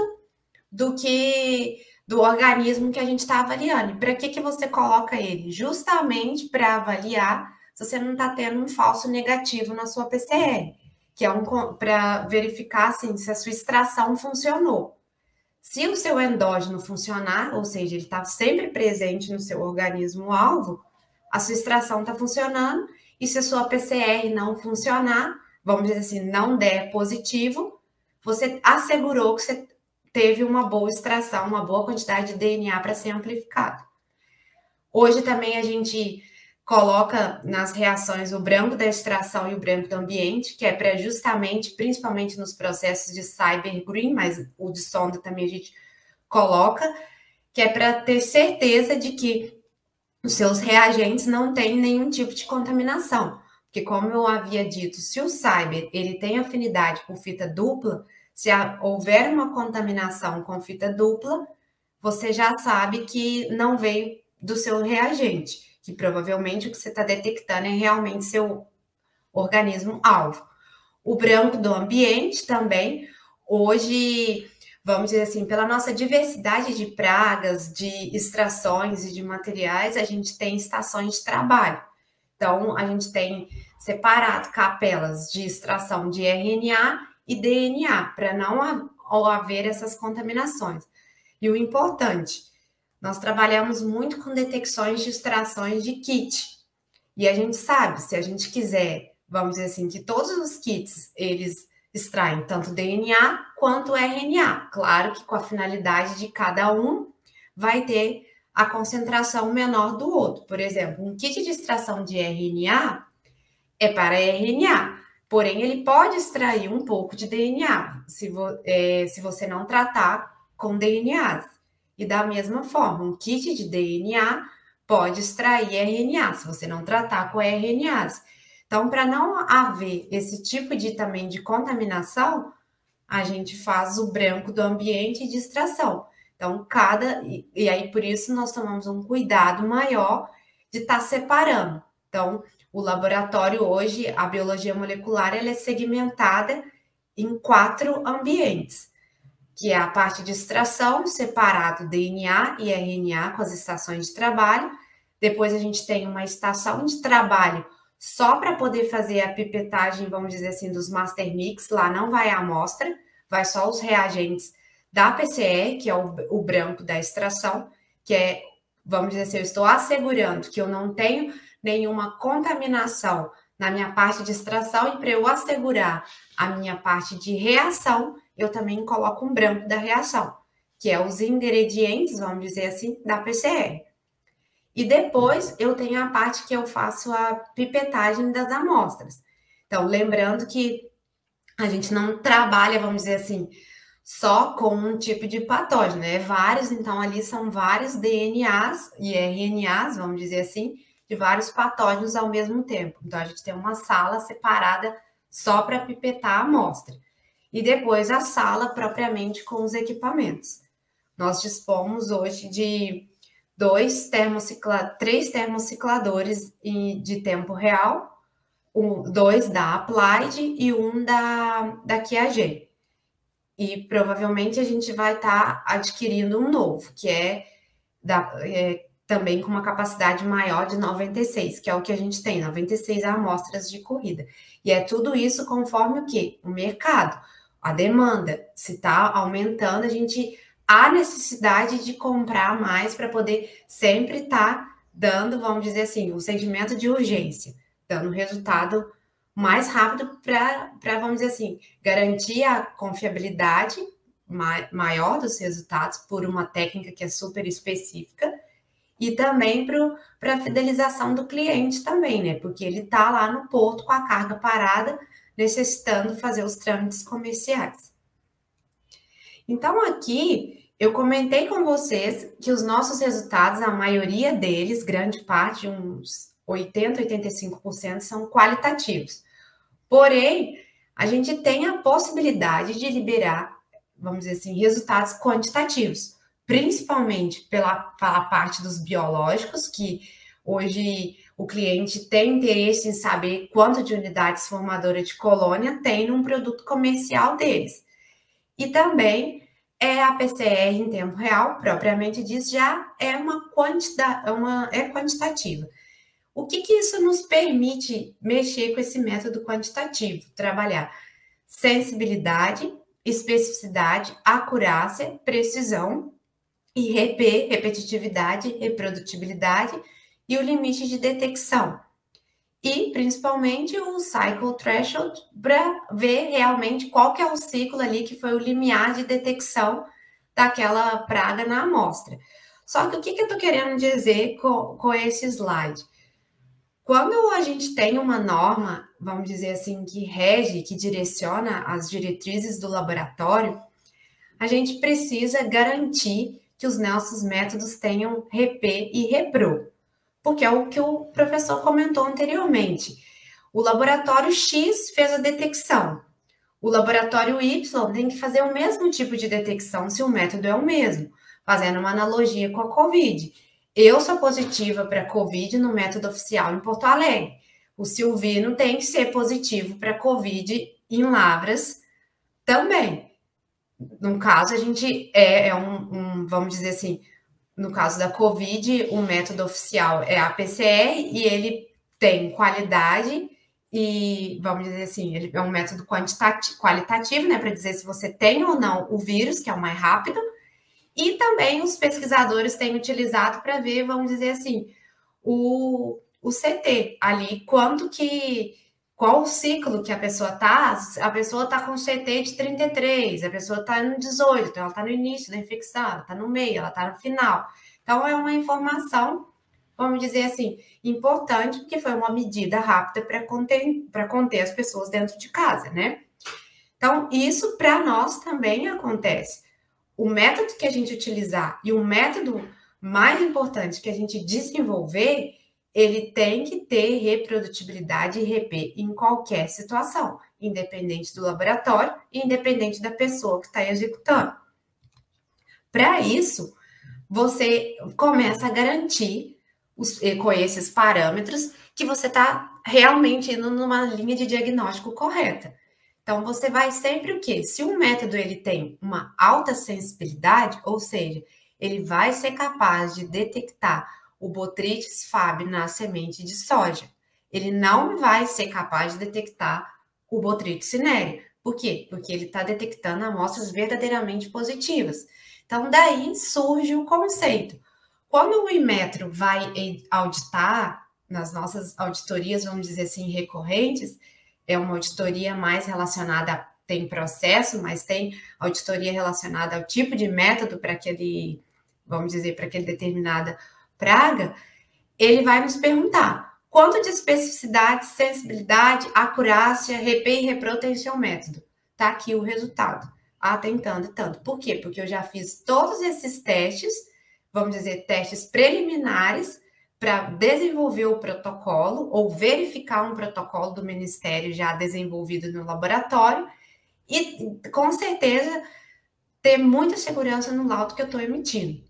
do organismo que a gente está avaliando. E para que você coloca ele? Justamente para avaliar se você não está tendo um falso negativo na sua PCR, que é para verificar assim, se a sua extração funcionou. Se o seu endógeno funcionar, ou seja, ele está sempre presente no seu organismo-alvo, a sua extração está funcionando, e se a sua PCR não funcionar, vamos dizer assim, não der positivo, você assegurou que você teve uma boa extração, uma boa quantidade de DNA para ser amplificado. Hoje também a gente coloca nas reações o branco da extração e o branco do ambiente, que é para justamente, principalmente nos processos de cyber green, mas o de sonda também a gente coloca, que é para ter certeza de que os seus reagentes não têm nenhum tipo de contaminação. Porque como eu havia dito, se o cyber ele tem afinidade com fita dupla, se houver uma contaminação com fita dupla, você já sabe que não veio do seu reagente, que provavelmente o que você está detectando é realmente seu organismo-alvo. O branco do ambiente também, hoje, vamos dizer assim, pela nossa diversidade de pragas, de extrações e de materiais, a gente tem estações de trabalho. Então, a gente tem separado capelas de extração de RNA e DNA, para não haver essas contaminações. E o importante, nós trabalhamos muito com detecções de extrações de kit. E a gente sabe, se a gente quiser, vamos dizer assim, que todos os kits, eles extraem tanto DNA quanto RNA. Claro que com a finalidade de cada um vai ter a concentração menor do outro. Por exemplo, um kit de extração de RNA é para RNA, porém ele pode extrair um pouco de DNA, se você não tratar com DNA. E da mesma forma, um kit de DNA pode extrair RNA, se você não tratar com RNAs. Então, para não haver esse tipo de também de contaminação, a gente faz o branco do ambiente de extração. Então, e aí por isso nós tomamos um cuidado maior de estar separando. Então, o laboratório hoje, a biologia molecular, ela é segmentada em 4 ambientes, que é a parte de extração, separado DNA e RNA com as estações de trabalho. Depois a gente tem uma estação de trabalho só para poder fazer a pipetagem, vamos dizer assim, dos master mix. Lá não vai a amostra, vai só os reagentes da PCR, que é o branco da extração, que é, vamos dizer assim, eu estou assegurando que eu não tenho nenhuma contaminação na minha parte de extração, e para eu assegurar a minha parte de reação, eu também coloco um branco da reação, que é os ingredientes, vamos dizer assim, da PCR. E depois eu tenho a parte que eu faço a pipetagem das amostras. Então, lembrando que a gente não trabalha, vamos dizer assim, só com um tipo de patógeno, né? Vários, então ali são vários DNAs e RNAs, vamos dizer assim, de vários patógenos ao mesmo tempo. Então, a gente tem uma sala separada só para pipetar a amostra. E depois a sala propriamente com os equipamentos. Nós dispomos hoje de 3 termocicladores de tempo real, 2 da Applied e 1 da QIAGEN. E provavelmente a gente vai estar adquirindo um novo, que é também com uma capacidade maior de 96, que é o que a gente tem, 96 amostras de corrida. E é tudo isso conforme o quê? O mercado, a demanda. Se está aumentando, há necessidade de comprar mais para poder sempre estar dando, vamos dizer assim, um sentimento de urgência, dando resultado mais rápido para, vamos dizer assim, garantir a confiabilidade maior dos resultados por uma técnica que é super específica, e também para a fidelização do cliente também, né? Porque ele está lá no porto com a carga parada, necessitando fazer os trâmites comerciais. Então, aqui eu comentei com vocês que os nossos resultados, a maioria deles, grande parte, uns 80, 85%, são qualitativos. Porém, a gente tem a possibilidade de liberar, vamos dizer assim, resultados quantitativos, principalmente pela parte dos biológicos, que hoje o cliente tem interesse em saber quanto de unidades formadoras de colônia tem num produto comercial deles. E também a PCR em tempo real, propriamente diz, já é quantitativa. O que isso nos permite mexer com esse método quantitativo? Trabalhar sensibilidade, especificidade, acurácia, precisão e repetitividade, reprodutibilidade e o limite de detecção. E, principalmente, o cycle threshold para ver realmente qual que é o ciclo ali que foi o limiar de detecção daquela praga na amostra. Só que o que eu estou querendo dizer com esse slide? Quando a gente tem uma norma, vamos dizer assim, que rege, que direciona as diretrizes do laboratório, a gente precisa garantir que os nossos métodos tenham RP e repro, porque é o que o professor comentou anteriormente. O laboratório X fez a detecção, o laboratório Y tem que fazer o mesmo tipo de detecção se o método é o mesmo, fazendo uma analogia com a Covid. Eu sou positiva para Covid no método oficial em Porto Alegre. O Silvino tem que ser positivo para Covid em Lavras também. No caso, a gente vamos dizer assim, no caso da Covid, o método oficial é a PCR e ele tem qualidade e, vamos dizer assim, ele é um método qualitativo, né, para dizer se você tem ou não o vírus, que é o mais rápido, e também os pesquisadores têm utilizado para ver, vamos dizer assim, o CT ali, qual o ciclo que a pessoa está com CT de 33, a pessoa está no 18, então ela está no início da infecção, ela está no meio, ela está no final. Então, é uma informação, vamos dizer assim, importante, porque foi uma medida rápida para conter as pessoas dentro de casa, né? Então, isso para nós também acontece. O método que a gente utilizar e o método mais importante que a gente desenvolver, ele tem que ter reprodutibilidade e RP em qualquer situação, independente do laboratório e independente da pessoa que está executando. Para isso, você começa a garantir com esses parâmetros que você está realmente indo numa linha de diagnóstico correta. Então, você vai sempre o quê? Se um método ele tem uma alta sensibilidade, ou seja, ele vai ser capaz de detectar o Botrytis fab na semente de soja. Ele não vai ser capaz de detectar o Botrytis cinerea. Por quê? Porque ele está detectando amostras verdadeiramente positivas. Então, daí surge o conceito. Quando o Inmetro vai auditar, nas nossas auditorias, vamos dizer assim, recorrentes, é uma auditoria mais relacionada, tem processo, mas tem auditoria relacionada ao tipo de método para aquele, vamos dizer, para aquele determinada praga, ele vai nos perguntar quanto de especificidade, sensibilidade, acurácia, RP e repro tem seu método. Tá aqui o resultado. Tem tanto. Por quê? Porque eu já fiz todos esses testes, vamos dizer, testes preliminares, para desenvolver o protocolo ou verificar um protocolo do Ministério já desenvolvido no laboratório e, com certeza, ter muita segurança no laudo que eu estou emitindo.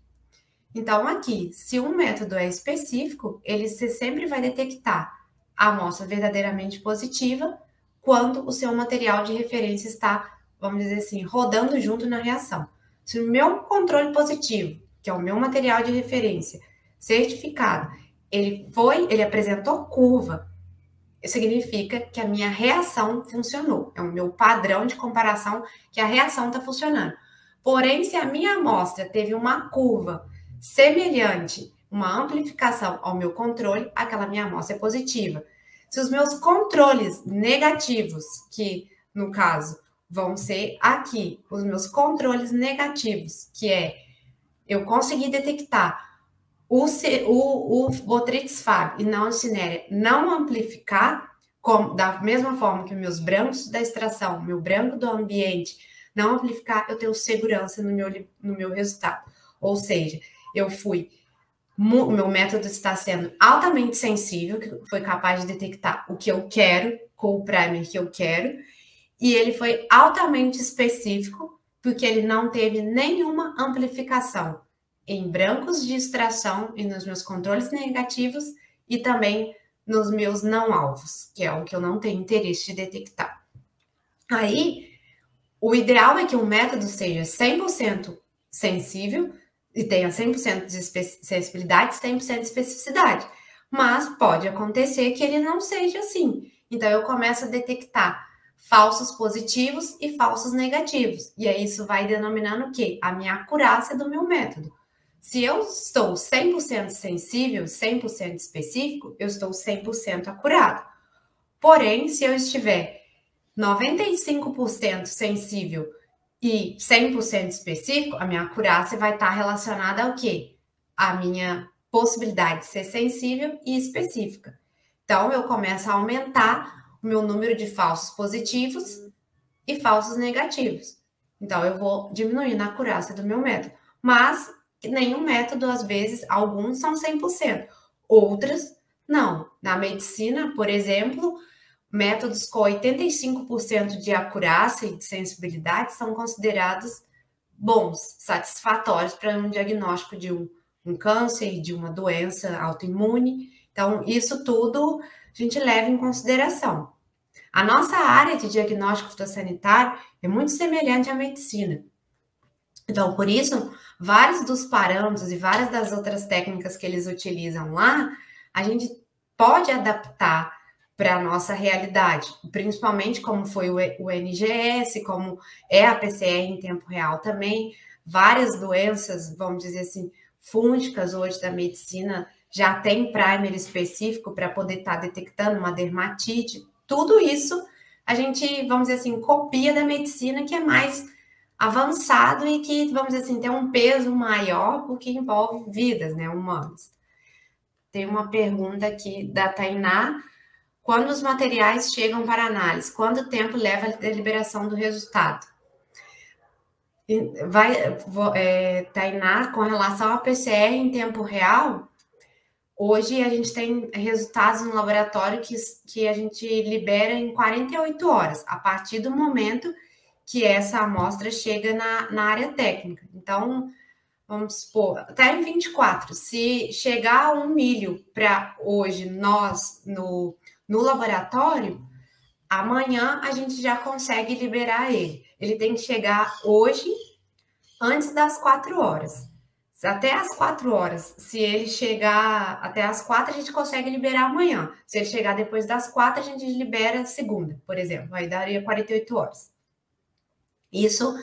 Então, aqui, se um método é específico, você sempre vai detectar a amostra verdadeiramente positiva quando o seu material de referência está, vamos dizer assim, rodando junto na reação. Se o meu controle positivo, que é o meu material de referência, certificado, ele apresentou curva, significa que a minha reação funcionou. É o meu padrão de comparação que a reação está funcionando. Porém, se a minha amostra teve uma curva semelhante, uma amplificação ao meu controle, aquela minha amostra é positiva. Se os meus controles negativos, que no caso vão ser aqui, os meus controles negativos, que é eu consegui detectar o Botrytis fab e não a cinerea não amplificar, da mesma forma que meus brancos da extração, meu branco do ambiente não amplificar, eu tenho segurança no meu resultado. Ou seja, o meu método está sendo altamente sensível, que foi capaz de detectar o que eu quero, com o primer que eu quero, e ele foi altamente específico, porque ele não teve nenhuma amplificação em brancos de extração e nos meus controles negativos e também nos meus não alvos, que é o que eu não tenho interesse de detectar. Aí, o ideal é que um método seja 100% sensível e tenha 100% de sensibilidade, 100% de especificidade. Mas pode acontecer que ele não seja assim. Então, eu começo a detectar falsos positivos e falsos negativos. E aí, isso vai denominando o quê? A minha acurácia do meu método. Se eu estou 100% sensível, 100% específico, eu estou 100% acurado. Porém, se eu estiver 95% sensível e 100% específico, a minha acurácia vai estar relacionada ao quê? A minha possibilidade de ser sensível e específica. Então, eu começo a aumentar o meu número de falsos positivos e falsos negativos. Então, eu vou diminuindo a acurácia do meu método. Mas nenhum método, às vezes, alguns são 100%, outras não. Na medicina, por exemplo, métodos com 85% de acurácia e de sensibilidade são considerados bons, satisfatórios para um diagnóstico de um câncer, de uma doença autoimune. Então, isso tudo a gente leva em consideração. A nossa área de diagnóstico fitossanitário é muito semelhante à medicina. Então, por isso, vários dos parâmetros e várias das outras técnicas que eles utilizam lá, a gente pode adaptar para a nossa realidade, principalmente como foi o NGS, como é a PCR em tempo real também. Várias doenças, vamos dizer assim, fúngicas hoje da medicina já tem primer específico para poder estar detectando uma dermatite. Tudo isso a gente, vamos dizer assim, copia da medicina, que é mais avançado e que, vamos dizer assim, tem um peso maior porque envolve vidas, né, humanas. Tem uma pergunta aqui da Tainá. Quando os materiais chegam para análise, quanto tempo leva a deliberação do resultado? Tainá, com relação à PCR em tempo real, hoje a gente tem resultados no laboratório que a gente libera em 48 horas, a partir do momento que essa amostra chega na área técnica. Então, vamos supor, até em 24, se chegar um milho para hoje, nós, no laboratório, amanhã a gente já consegue liberar ele. Ele tem que chegar hoje, antes das 4 horas. Até as 4 horas. Se ele chegar até as 4, a gente consegue liberar amanhã. Se ele chegar depois das 4, a gente libera segunda, por exemplo. Aí daria 48 horas. Isso,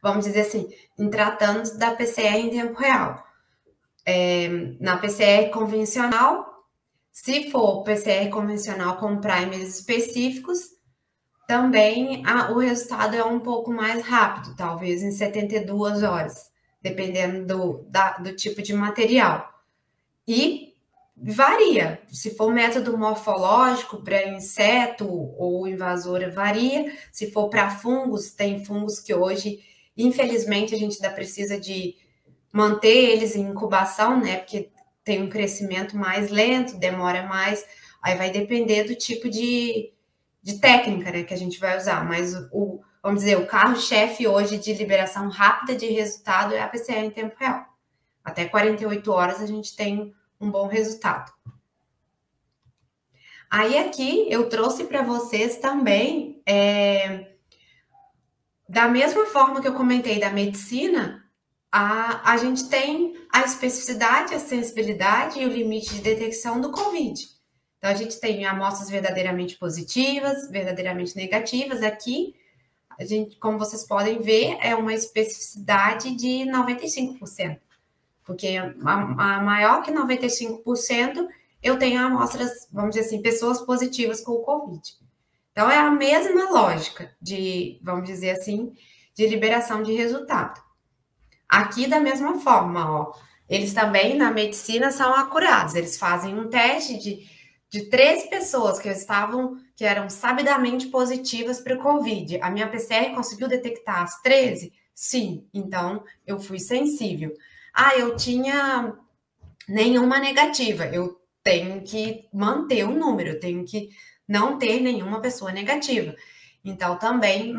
vamos dizer assim, em tratando da PCR em tempo real. Na PCR convencional, se for PCR convencional com primers específicos, também o resultado é um pouco mais rápido, talvez em 72 horas, dependendo do tipo de material. E varia. Se for método morfológico para inseto ou invasora, varia. Se for para fungos, tem fungos que hoje, infelizmente, a gente ainda precisa de manter eles em incubação, né? Porque tem um crescimento mais lento, demora mais. Aí vai depender do tipo de técnica, né, que a gente vai usar. Mas vamos dizer, o carro-chefe hoje de liberação rápida de resultado é a PCR em tempo real. Até 48 horas a gente tem um bom resultado. Aí aqui eu trouxe para vocês também, da mesma forma que eu comentei da medicina, a gente tem a especificidade, a sensibilidade e o limite de detecção do COVID. Então, a gente tem amostras verdadeiramente positivas, verdadeiramente negativas. Aqui, a gente, como vocês podem ver, é uma especificidade de 95%. Porque a maior que 95%, eu tenho amostras, vamos dizer assim, pessoas positivas com o COVID. Então, é a mesma lógica de, vamos dizer assim, de liberação de resultado. Aqui, da mesma forma, ó, eles também, na medicina, são acurados. Eles fazem um teste de 13 pessoas que eram sabidamente positivas para o COVID. A minha PCR conseguiu detectar as 13? Sim, então eu fui sensível. Eu tinha nenhuma negativa. Eu tenho que manter o número, eu tenho que não ter nenhuma pessoa negativa. Então, também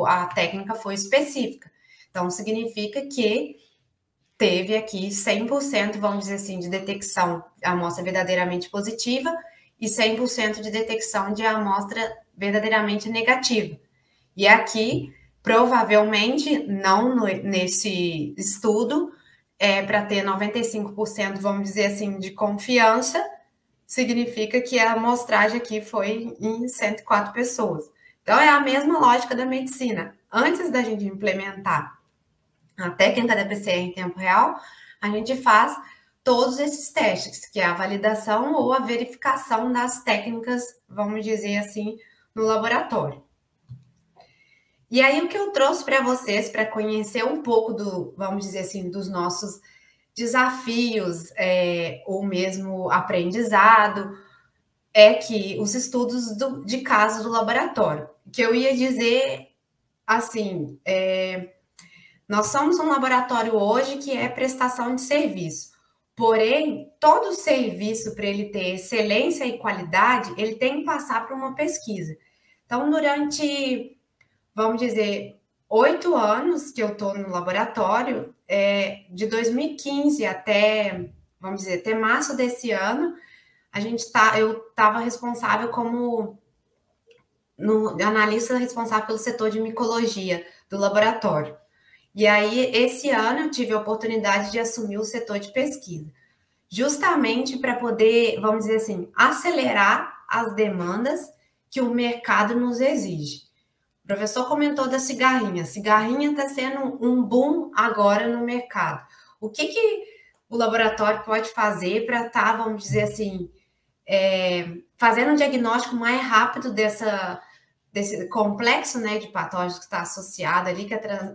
a técnica foi específica. Então, significa que teve aqui 100%, vamos dizer assim, de detecção de amostra verdadeiramente positiva e 100% de detecção de amostra verdadeiramente negativa. E aqui, provavelmente, não nesse estudo, para ter 95%, vamos dizer assim, de confiança, significa que a amostragem aqui foi em 104 pessoas. Então, é a mesma lógica da medicina. Antes da gente implementar a técnica da PCR em tempo real, a gente faz todos esses testes, que é a validação ou a verificação das técnicas, vamos dizer assim, no laboratório. E aí, o que eu trouxe para vocês, para conhecer um pouco vamos dizer assim, dos nossos desafios, ou mesmo aprendizado, é que os estudos de caso do laboratório, que eu ia dizer assim, nós somos um laboratório hoje que é prestação de serviço. Porém, todo serviço, para ele ter excelência e qualidade, ele tem que passar por uma pesquisa. Então, durante, vamos dizer, 8 anos que eu estou no laboratório, de 2015 até, vamos dizer, até março desse ano, eu estava responsável como analista responsável pelo setor de micologia do laboratório. E aí, esse ano, eu tive a oportunidade de assumir o setor de pesquisa, justamente para poder, vamos dizer assim, acelerar as demandas que o mercado nos exige. O professor comentou da cigarrinha. A cigarrinha está sendo um boom agora no mercado. O que o laboratório pode fazer para estar, vamos dizer assim, fazendo um diagnóstico mais rápido desse complexo, né, de patógenos que está associado ali,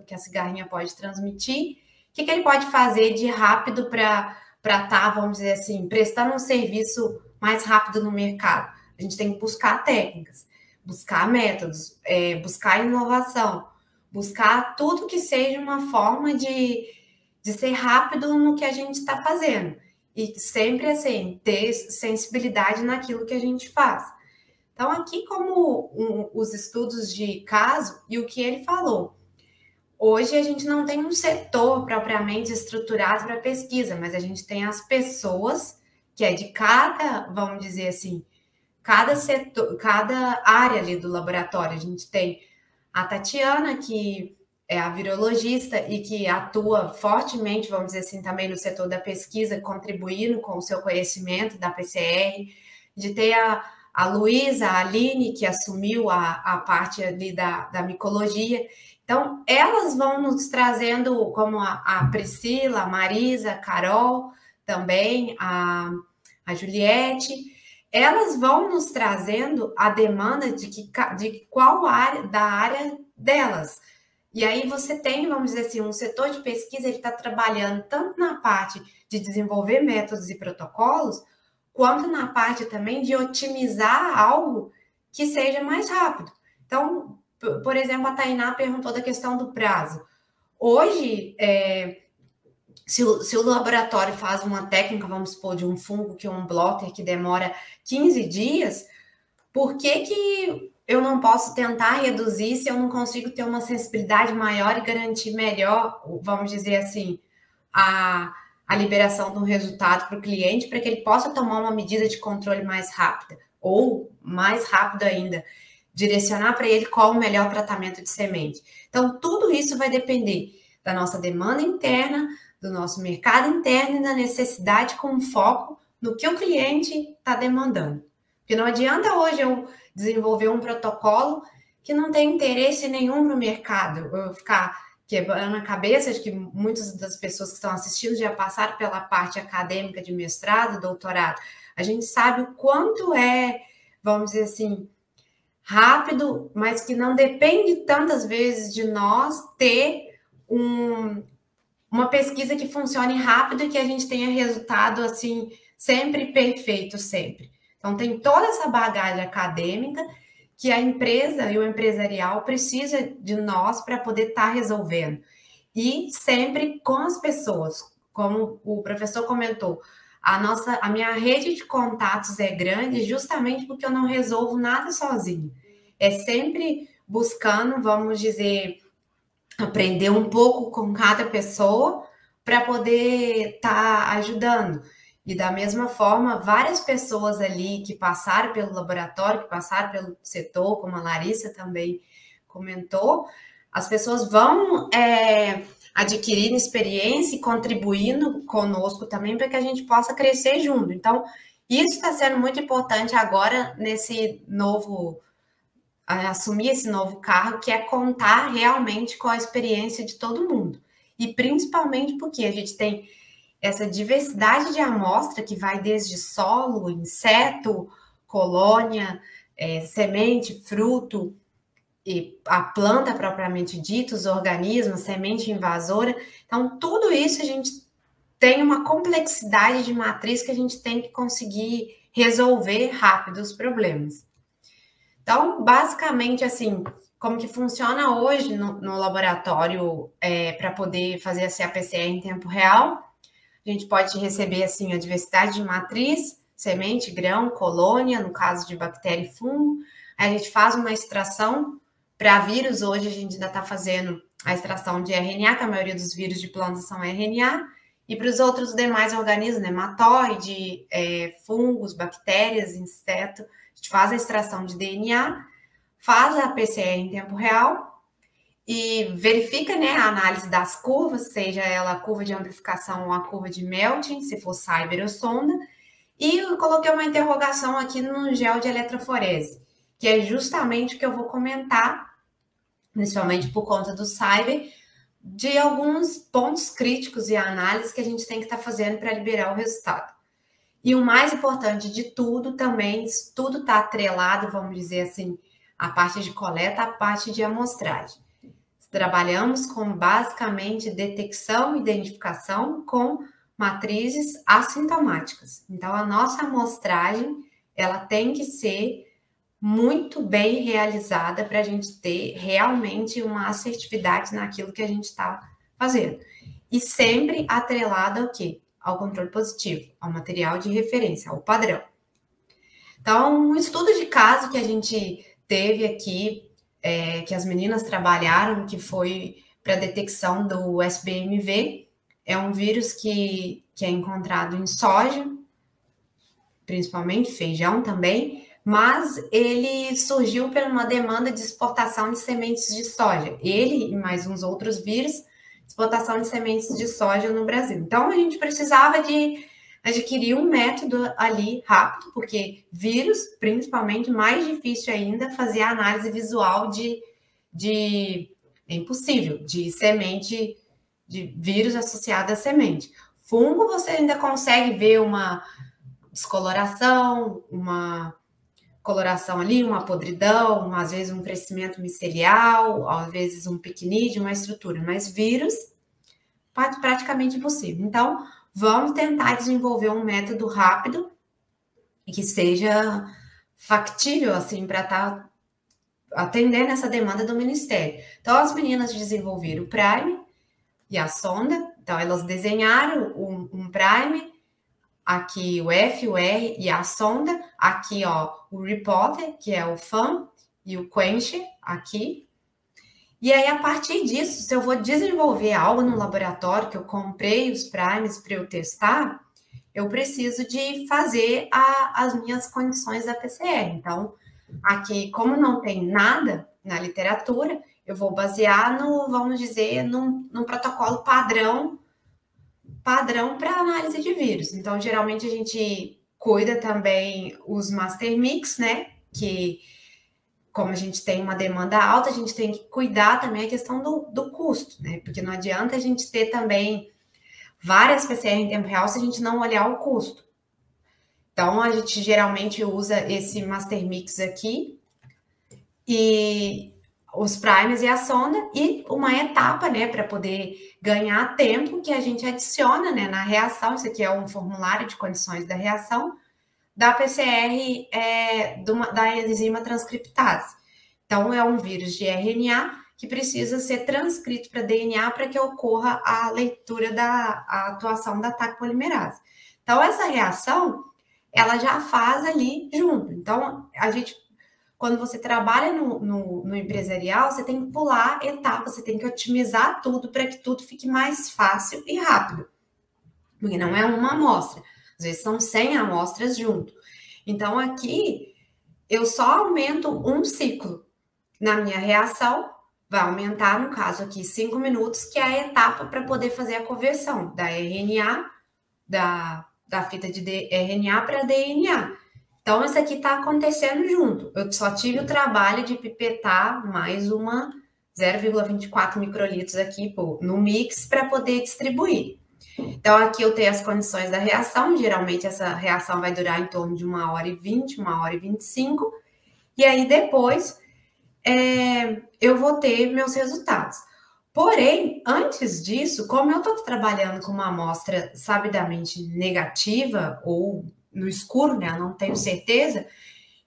que a cigarrinha pode transmitir? O que ele pode fazer de rápido para estar, vamos dizer assim, prestando um serviço mais rápido no mercado? A gente tem que buscar técnicas, buscar métodos, buscar inovação, buscar tudo que seja uma forma de ser rápido no que a gente está fazendo. E sempre, assim, ter sensibilidade naquilo que a gente faz. Então, aqui, como os estudos de caso e o que ele falou, hoje a gente não tem um setor propriamente estruturado para pesquisa, mas a gente tem as pessoas, que é de cada, vamos dizer assim, cada setor, cada área ali do laboratório. A gente tem a Tatiana, que é a virologista e que atua fortemente, vamos dizer assim, também no setor da pesquisa, contribuindo com o seu conhecimento da PCR, de ter a Luísa, a Aline, que assumiu a parte ali da micologia. Então, elas vão nos trazendo, como a Priscila, a Marisa, a Carol, também a Juliette, elas vão nos trazendo a demanda de qual área, da área delas. E aí você tem, vamos dizer assim, um setor de pesquisa, ele está trabalhando tanto na parte de desenvolver métodos e protocolos, quanto na parte também de otimizar algo que seja mais rápido. Então, por exemplo, a Tainá perguntou da questão do prazo. Hoje, se o laboratório faz uma técnica, vamos supor, de um fungo, que é um blotter, que demora 15 dias, por que eu não posso tentar reduzir se eu não consigo ter uma sensibilidade maior e garantir melhor, vamos dizer assim, a liberação do resultado para o cliente, para que ele possa tomar uma medida de controle mais rápida, ou mais rápido ainda, direcionar para ele qual o melhor tratamento de semente. Então, tudo isso vai depender da nossa demanda interna, do nosso mercado interno e da necessidade com foco no que o cliente está demandando. Porque não adianta hoje eu desenvolver um protocolo que não tem interesse nenhum no mercado, eu ficar quebrando a cabeça de que muitas das pessoas que estão assistindo já passaram pela parte acadêmica de mestrado, doutorado. A gente sabe o quanto vamos dizer assim, rápido, mas que não depende tantas vezes de nós ter uma pesquisa que funcione rápido e que a gente tenha resultado assim, sempre perfeito, sempre. Então, tem toda essa bagagem acadêmica que a empresa e o empresarial precisa de nós para poder estar resolvendo. E sempre com as pessoas, como o professor comentou, a minha rede de contatos é grande justamente porque eu não resolvo nada sozinho. É sempre buscando, vamos dizer, aprender um pouco com cada pessoa para poder estar ajudando. E da mesma forma, várias pessoas ali que passaram pelo laboratório, que passaram pelo setor, como a Larissa também comentou, as pessoas vão adquirindo experiência e contribuindo conosco também para que a gente possa crescer junto. Então, isso está sendo muito importante agora nesse novo, assumir esse novo cargo, que é contar realmente com a experiência de todo mundo. E principalmente porque a gente tem essa diversidade de amostra que vai desde solo, inseto, colônia, semente, fruto, e a planta propriamente dita, os organismos, semente invasora. Então, tudo isso a gente tem uma complexidade de matriz que a gente tem que conseguir resolver rápido os problemas. Então, basicamente, assim, como que funciona hoje no laboratório para poder fazer essa PCR em tempo real? A gente pode receber, assim, a diversidade de matriz, semente, grão, colônia, no caso de bactéria e fungo. Aí a gente faz uma extração Para vírus, hoje a gente ainda está fazendo a extração de RNA, que a maioria dos vírus de plantas são RNA, e para os outros demais organismos, nematóide, fungos, bactérias, inseto, a gente faz a extração de DNA, faz a PCR em tempo real e verifica, né, a análise das curvas, seja ela a curva de amplificação ou a curva de melting, se for Cyber ou sonda, e eu coloquei uma interrogação aqui no gel de eletroforese, que é justamente o que eu vou comentar, principalmente por conta do Cyber, de alguns pontos críticos e análise que a gente tem que estar fazendo para liberar o resultado. E o mais importante de tudo também, tudo está atrelado, vamos dizer assim, a parte de coleta, a parte de amostragem. Trabalhamos com basicamente detecção e identificação com matrizes assintomáticas. Então, a nossa amostragem, ela tem que ser muito bem realizada para a gente ter realmente uma assertividade naquilo que a gente está fazendo. E sempre atrelada ao quê? Ao controle positivo, ao material de referência, ao padrão. Então, um estudo de caso que a gente teve aqui, que as meninas trabalharam, que foi para detecção do SBMV, é um vírus que é encontrado em soja, principalmente feijão também, mas ele surgiu por uma demanda de exportação de sementes de soja. Ele e mais uns outros vírus, exportação de sementes de soja no Brasil. Então, a gente precisava de adquirir um método ali rápido, porque vírus, principalmente, mais difícil ainda, fazer a análise visual é impossível, de semente, de vírus associado à semente. Fungo, você ainda consegue ver uma descoloração, uma coloração ali, uma podridão, às vezes um crescimento micelial, às vezes um picnide, uma estrutura, mas vírus, praticamente impossível. Então, vamos tentar desenvolver um método rápido e que seja factível, assim, para estar atendendo essa demanda do Ministério. Então, as meninas desenvolveram o Prime e a sonda. Então, elas desenharam um Prime, aqui o F, o R e a sonda, aqui, ó, o Reporter, que é o FAM, e o Quencher, aqui. E aí, a partir disso, se eu vou desenvolver algo no laboratório, que eu comprei os primes para eu testar, eu preciso de fazer as minhas condições da PCR. Então, aqui, como não tem nada na literatura, eu vou basear vamos dizer, num protocolo padrão para análise de vírus. Então, geralmente, a gente cuida também os Master Mix, né? Que, como a gente tem uma demanda alta, a gente tem que cuidar também a questão do custo, né? Porque não adianta a gente ter também várias PCR em tempo real se a gente não olhar o custo. Então, a gente geralmente usa esse Master Mix aqui, e os primers e a sonda, e uma etapa, né, para poder ganhar tempo, que a gente adiciona, né, na reação. Isso aqui é um formulário de condições da reação da PCR da enzima transcriptase. Então, é um vírus de RNA que precisa ser transcrito para DNA para que ocorra a leitura a atuação da ataque polimerase. Então, essa reação, ela já faz ali junto. Então, a gente, quando você trabalha no empresarial, você tem que pular etapas, você tem que otimizar tudo para que tudo fique mais fácil e rápido. Porque não é uma amostra, às vezes são 100 amostras junto. Então, aqui, eu só aumento um ciclo. Na minha reação, vai aumentar, no caso aqui, 5 minutos, que é a etapa para poder fazer a conversão da RNA, da fita de RNA para DNA. Então, isso aqui está acontecendo junto. Eu só tive o trabalho de pipetar mais uma 0,24 microlitros aqui no mix para poder distribuir. Então, aqui eu tenho as condições da reação. Geralmente, essa reação vai durar em torno de 1h20, 1h25. E aí, depois, eu vou ter meus resultados. Porém, antes disso, como eu estou trabalhando com uma amostra sabidamente negativa ou no escuro, né, eu não tenho certeza,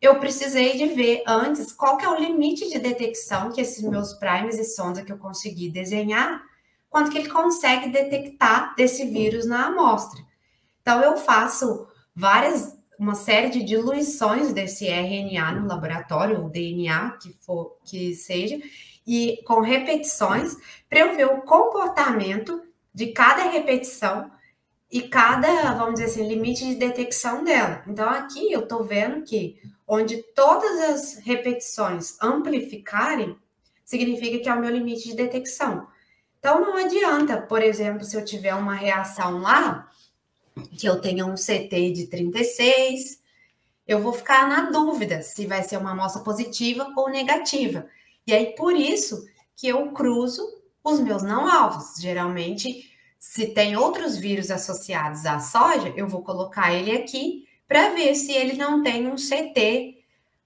eu precisei de ver antes qual que é o limite de detecção que esses meus primes e sonda que eu consegui desenhar, quanto que ele consegue detectar desse vírus na amostra. Então, eu faço várias uma série de diluições desse RNA no laboratório, ou DNA, que seja, e com repetições, para eu ver o comportamento de cada repetição e cada, vamos dizer assim, limite de detecção dela. Então, aqui eu estou vendo que onde todas as repetições amplificarem, significa que é o meu limite de detecção. Então, não adianta, por exemplo, se eu tiver uma reação lá, que eu tenha um CT de 36, eu vou ficar na dúvida se vai ser uma amostra positiva ou negativa. E aí, por isso que eu cruzo os meus não-alvos. Geralmente, se tem outros vírus associados à soja, eu vou colocar ele aqui para ver se ele não tem um CT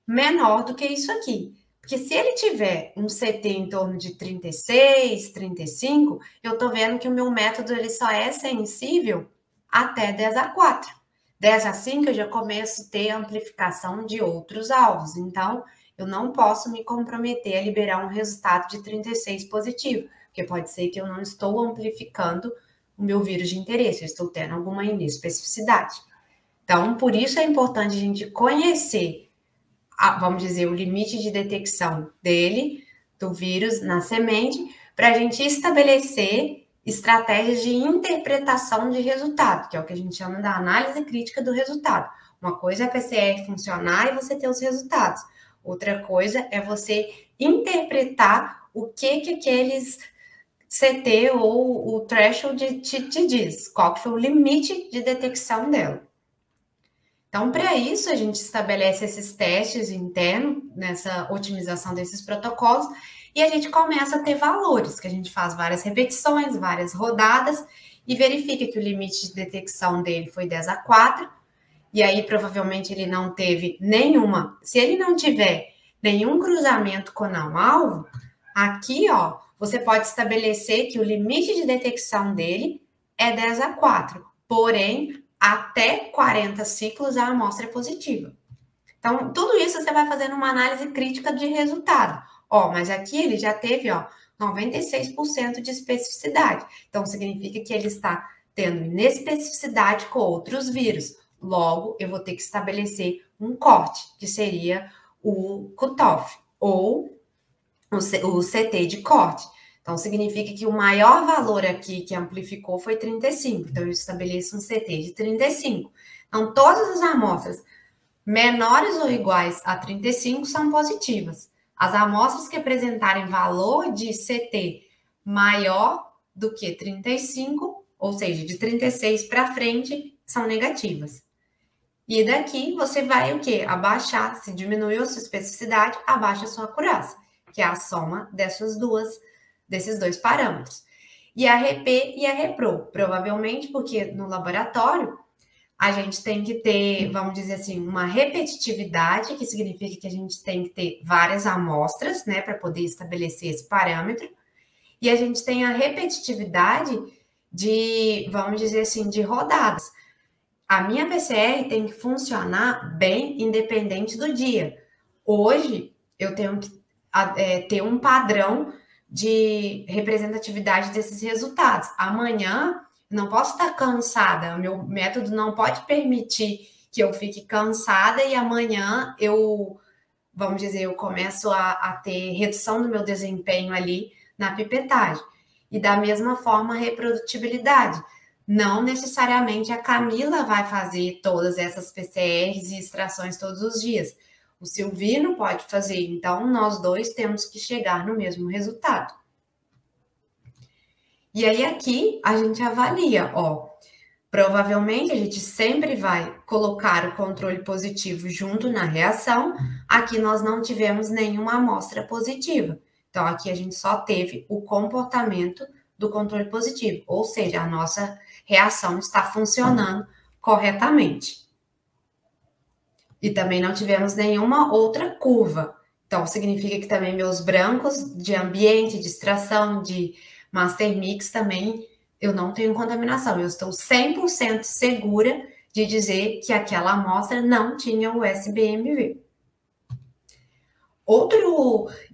menor do que isso aqui. Porque se ele tiver um CT em torno de 36, 35, eu estou vendo que o meu método ele só é sensível até 10 a 4. 10 a 5 eu já começo a ter amplificação de outros alvos. Então, eu não posso me comprometer a liberar um resultado de 36 positivo, porque pode ser que eu não estou amplificando o meu vírus de interesse, eu estou tendo alguma inespecificidade. Então, por isso é importante a gente conhecer, vamos dizer, o limite de detecção dele, do vírus na semente, para a gente estabelecer estratégias de interpretação de resultado, que é o que a gente chama da análise crítica do resultado. Uma coisa é a PCR funcionar e você ter os resultados. Outra coisa é você interpretar o que aqueles CT ou o threshold te diz, qual que foi o limite de detecção dela. Então, para isso, a gente estabelece esses testes internos, nessa otimização desses protocolos, e a gente começa a ter valores, que a gente faz várias repetições, várias rodadas, e verifica que o limite de detecção dele foi 10 a 4, e aí provavelmente ele não teve nenhuma. Se ele não tiver nenhum cruzamento com não-alvo, aqui, ó, você pode estabelecer que o limite de detecção dele é 10 a 4, porém, até 40 ciclos a amostra é positiva. Então, tudo isso você vai fazendo uma análise crítica de resultado. Ó, mas aqui ele já teve, ó, 96% de especificidade. Então, significa que ele está tendo inespecificidade com outros vírus. Logo, eu vou ter que estabelecer um corte, que seria o cutoff, ou o CT de corte. Então, significa que o maior valor aqui que amplificou foi 35. Então, eu estabeleço um CT de 35. Então, todas as amostras menores ou iguais a 35 são positivas. As amostras que apresentarem valor de CT maior do que 35, ou seja, de 36 para frente, são negativas. E daqui você vai o quê? Abaixar, se diminuiu a sua especificidade, abaixa a sua acurácia, que é a soma desses dois parâmetros. E a RP e a Repro, provavelmente porque no laboratório a gente tem que ter, vamos dizer assim, uma repetitividade, que significa que a gente tem que ter várias amostras, né, para poder estabelecer esse parâmetro. E a gente tem a repetitividade de, vamos dizer assim, de rodadas. A minha PCR tem que funcionar bem independente do dia. Hoje, eu tenho que ter um padrão de representatividade desses resultados. Amanhã, não posso estar cansada, o meu método não pode permitir que eu fique cansada e amanhã vamos dizer, eu começo a ter redução do meu desempenho ali na pipetagem. E da mesma forma, a reprodutibilidade. Não necessariamente a Camila vai fazer todas essas PCRs e extrações todos os dias. O Silvino pode fazer, então nós dois temos que chegar no mesmo resultado. E aí aqui a gente avalia, ó, provavelmente a gente sempre vai colocar o controle positivo junto na reação. Aqui nós não tivemos nenhuma amostra positiva. Então aqui a gente só teve o comportamento do controle positivo, ou seja, a nossa reação está funcionando corretamente. E também não tivemos nenhuma outra curva. Então, significa que também meus brancos de ambiente, de extração, de master mix também, eu não tenho contaminação. Eu estou 100% segura de dizer que aquela amostra não tinha o SBMV.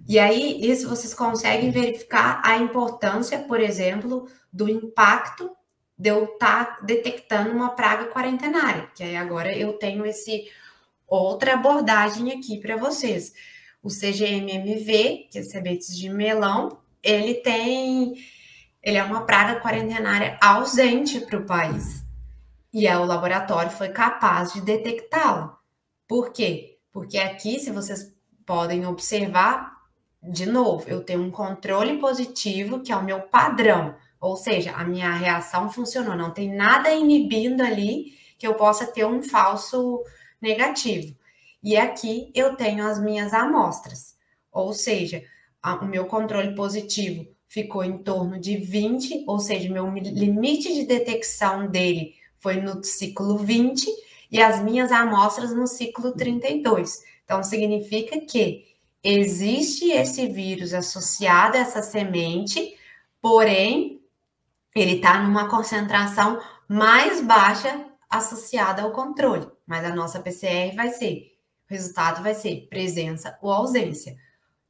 E aí, isso vocês conseguem verificar a importância, por exemplo, do impacto de eu estar detectando uma praga quarentenária, que aí agora eu tenho esse outra abordagem aqui para vocês. O CGMMV, que é sementes de melão, ele é uma praga quarentenária ausente para o país. E aí o laboratório foi capaz de detectá-la. Por quê? Porque aqui, se vocês podem observar, de novo, eu tenho um controle positivo, que é o meu padrão. Ou seja, a minha reação funcionou. Não tem nada inibindo ali que eu possa ter um falso negativo. E aqui eu tenho as minhas amostras. Ou seja, o meu controle positivo ficou em torno de 20, ou seja, meu limite de detecção dele foi no ciclo 20 e as minhas amostras no ciclo 32. Então, significa que existe esse vírus associado a essa semente, porém, ele está numa concentração mais baixa associada ao controle. Mas a nossa PCR o resultado vai ser presença ou ausência.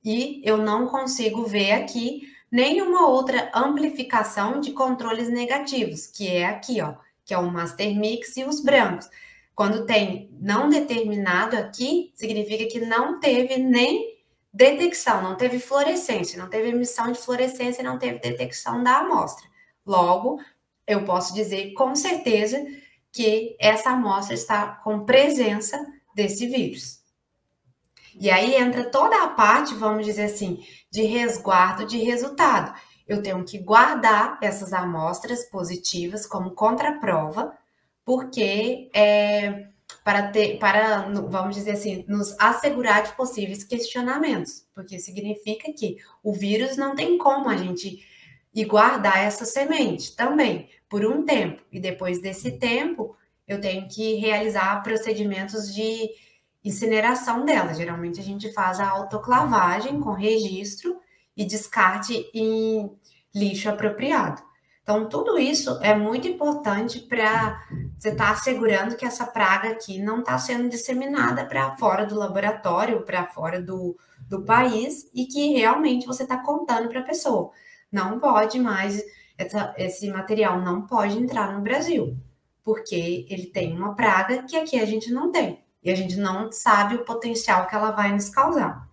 E eu não consigo ver aqui nenhuma outra amplificação de controles negativos, que é aqui, ó, que é o Master Mix e os brancos. Quando tem não determinado aqui, significa que não teve nem detecção, não teve fluorescência, não teve emissão de fluorescência, não teve detecção da amostra. Logo, eu posso dizer com certeza que essa amostra está com presença desse vírus. E aí entra toda a parte, vamos dizer assim, de resguardo de resultado. Eu tenho que guardar essas amostras positivas como contraprova, porque vamos dizer assim, nos assegurar de possíveis questionamentos, porque significa que o vírus não tem como a gente ir guardar essa semente também por um tempo. E depois desse tempo, eu tenho que realizar procedimentos de incineração dela. Geralmente a gente faz a autoclavagem com registro e descarte em lixo apropriado. Então, tudo isso é muito importante para você estar assegurando que essa praga aqui não está sendo disseminada para fora do laboratório, para fora do país, e que realmente você está contando para a pessoa. Não pode mais, esse material não pode entrar no Brasil, porque ele tem uma praga que aqui a gente não tem. E a gente não sabe o potencial que ela vai nos causar.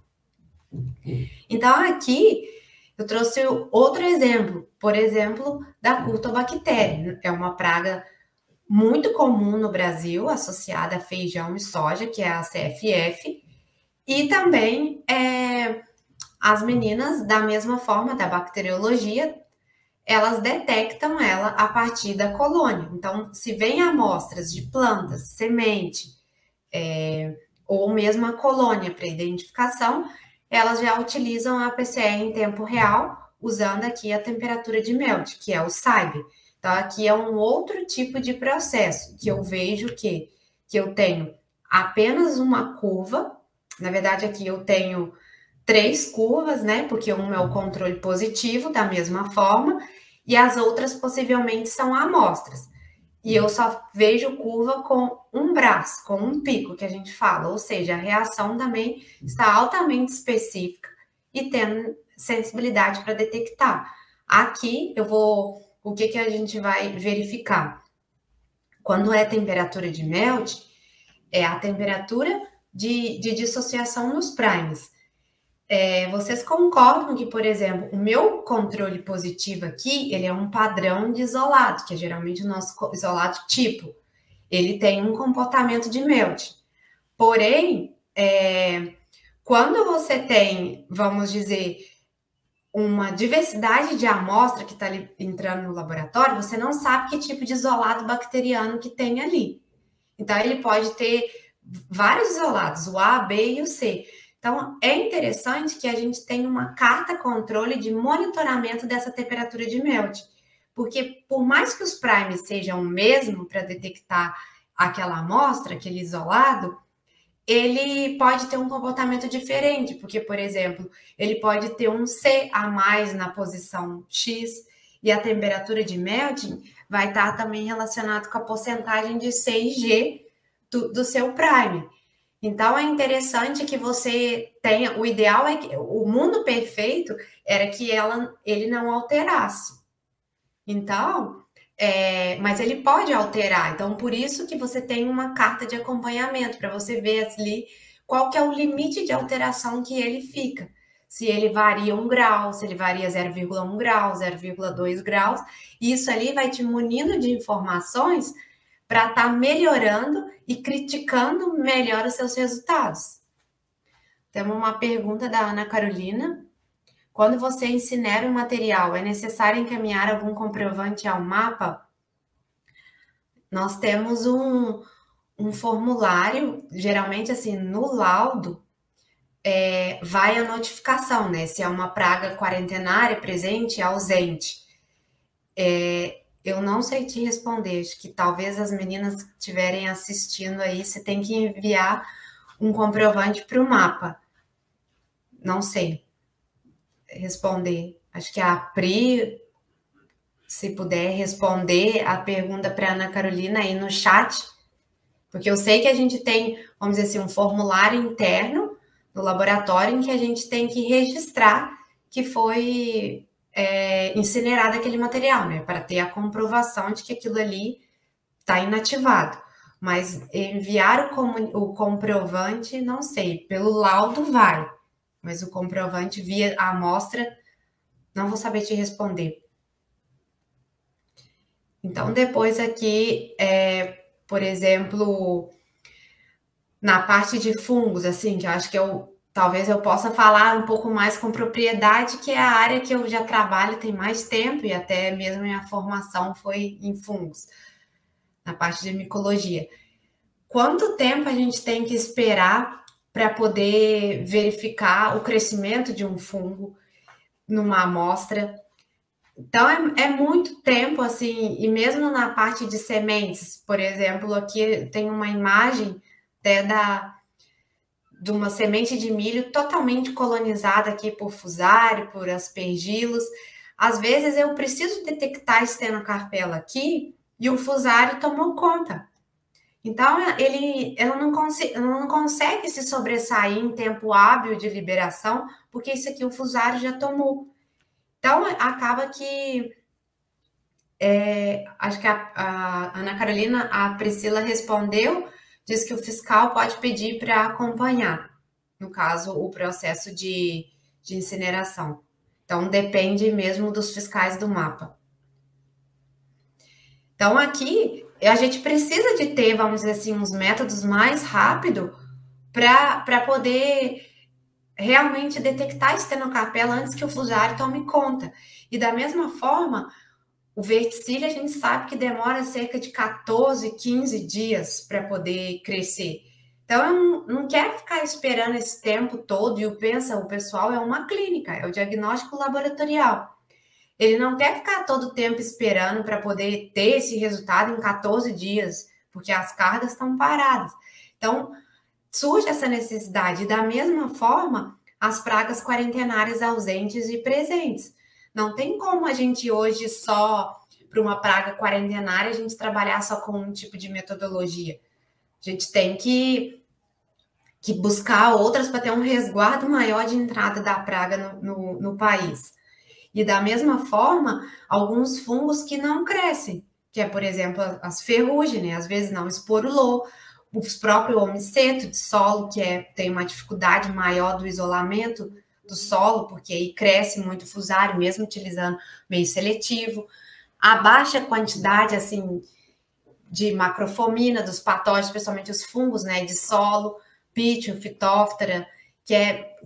Então, aqui eu trouxe outro exemplo, por exemplo, da curtobactéria. É uma praga muito comum no Brasil, associada a feijão e soja, que é a CFF. E também as meninas, da mesma forma, da bacteriologia, elas detectam ela a partir da colônia. Então, se vem amostras de plantas, semente, ou mesmo a colônia para identificação, elas já utilizam a PCR em tempo real, usando aqui a temperatura de melt, que é o SAIB. Então, aqui é um outro tipo de processo, que eu vejo que eu tenho apenas uma curva, na verdade aqui eu tenho 3 curvas, né, porque uma é o controle positivo, da mesma forma, e as outras possivelmente são amostras. E eu só vejo curva com um braço, com um pico, que a gente fala. Ou seja, a reação também está altamente específica e tendo sensibilidade para detectar. Aqui, o que a gente vai verificar? Quando é temperatura de melt, é a temperatura de dissociação nos primes. Vocês concordam que, por exemplo, o meu controle positivo aqui, ele é um padrão de isolado, que é geralmente o nosso isolado tipo. Ele tem um comportamento de melt. Porém, quando você tem, vamos dizer, uma diversidade de amostra que está entrando no laboratório, você não sabe que tipo de isolado bacteriano que tem ali. Então, ele pode ter vários isolados, o A, B e o C. Então, é interessante que a gente tenha uma carta controle de monitoramento dessa temperatura de melt, porque por mais que os primes sejam o mesmo para detectar aquela amostra, aquele isolado, ele pode ter um comportamento diferente, porque, por exemplo, ele pode ter um C a mais na posição X, e a temperatura de melting vai estar também relacionado com a porcentagem de C e G do seu prime. Então, é interessante que você tenha... O ideal é que... O mundo perfeito era que ele não alterasse. Então, mas ele pode alterar. Então, por isso que você tem uma carta de acompanhamento, para você ver ali qual que é o limite de alteração que ele fica. Se ele varia 1 grau, se ele varia 0,1 grau, 0,2 graus. Isso ali vai te munindo de informações para estar melhorando e criticando melhor os seus resultados. Temos uma pergunta da Ana Carolina. Quando você incinera o material, é necessário encaminhar algum comprovante ao mapa? Nós temos um formulário, geralmente assim, no laudo, vai a notificação, né? Se é uma praga quarentenária presente, ausente. Eu não sei te responder, acho que talvez as meninas que estiverem assistindo aí, você tem que enviar um comprovante para o mapa. Não sei responder. Acho que a Pri, se puder responder a pergunta para Ana Carolina aí no chat, porque eu sei que a gente tem, vamos dizer assim, um formulário interno no laboratório em que a gente tem que registrar que foi incinerado aquele material, né? Para ter a comprovação de que aquilo ali está inativado. Mas enviar o comprovante, não sei, pelo laudo vai, mas o comprovante via a amostra, não vou saber te responder. Então, depois aqui, por exemplo, na parte de fungos, assim, que eu acho que talvez eu possa falar um pouco mais com propriedade, que é a área que eu já trabalho tem mais tempo, e até mesmo minha formação foi em fungos, na parte de micologia. Quanto tempo a gente tem que esperar para poder verificar o crescimento de um fungo numa amostra? Então, é muito tempo, assim, e mesmo na parte de sementes, por exemplo, aqui tem uma imagem até de uma semente de milho totalmente colonizada aqui por Fusarium, por aspergilos. Às vezes eu preciso detectar estenocarpela aqui e o Fusarium tomou conta. Então, ela não consegue se sobressair em tempo hábil de liberação, porque isso aqui o Fusarium já tomou. Então, acaba que acho que a Ana Carolina, a Priscila respondeu, diz que o fiscal pode pedir para acompanhar, no caso, o processo de incineração. Então, depende mesmo dos fiscais do mapa. Então, aqui, a gente precisa de ter, vamos dizer assim, uns métodos mais rápidos para poder realmente detectar a estenocarpela antes que o Fusarium tome conta. E da mesma forma, o verticílio a gente sabe que demora cerca de 14, 15 dias para poder crescer. Então, eu não quero ficar esperando esse tempo todo, e o pessoal é uma clínica, é o diagnóstico laboratorial. Ele não quer ficar todo o tempo esperando para poder ter esse resultado em 14 dias, porque as cargas estão paradas. Então, surge essa necessidade. E da mesma forma, as pragas quarentenárias ausentes e presentes. Não tem como a gente hoje só, para uma praga quarentenária, a gente trabalhar só com um tipo de metodologia. A gente tem que buscar outras para ter um resguardo maior de entrada da praga no país. E da mesma forma, alguns fungos que não crescem, que é, por exemplo, as ferrugem, né? Às vezes não esporulou, os próprios homiceto de solo, que tem uma dificuldade maior do isolamento do solo, porque aí cresce muito Fusarium, mesmo utilizando meio seletivo. A baixa quantidade, assim, de macrofomina, dos patógenos, especialmente os fungos, né, de solo, Pythium, Phytophthora, que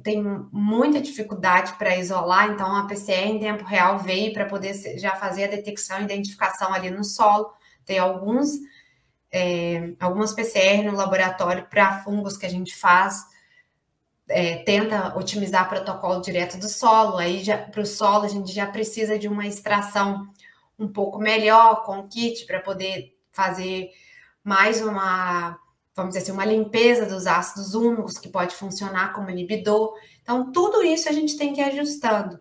tem muita dificuldade para isolar, então a PCR em tempo real veio para poder já fazer a detecção e identificação ali no solo. Tem algumas PCR no laboratório para fungos que a gente faz, tenta otimizar protocolo direto do solo, aí para o solo a gente já precisa de uma extração um pouco melhor com o kit para poder fazer mais vamos dizer assim, uma limpeza dos ácidos úmicos, que pode funcionar como inibidor. Então, tudo isso a gente tem que ir ajustando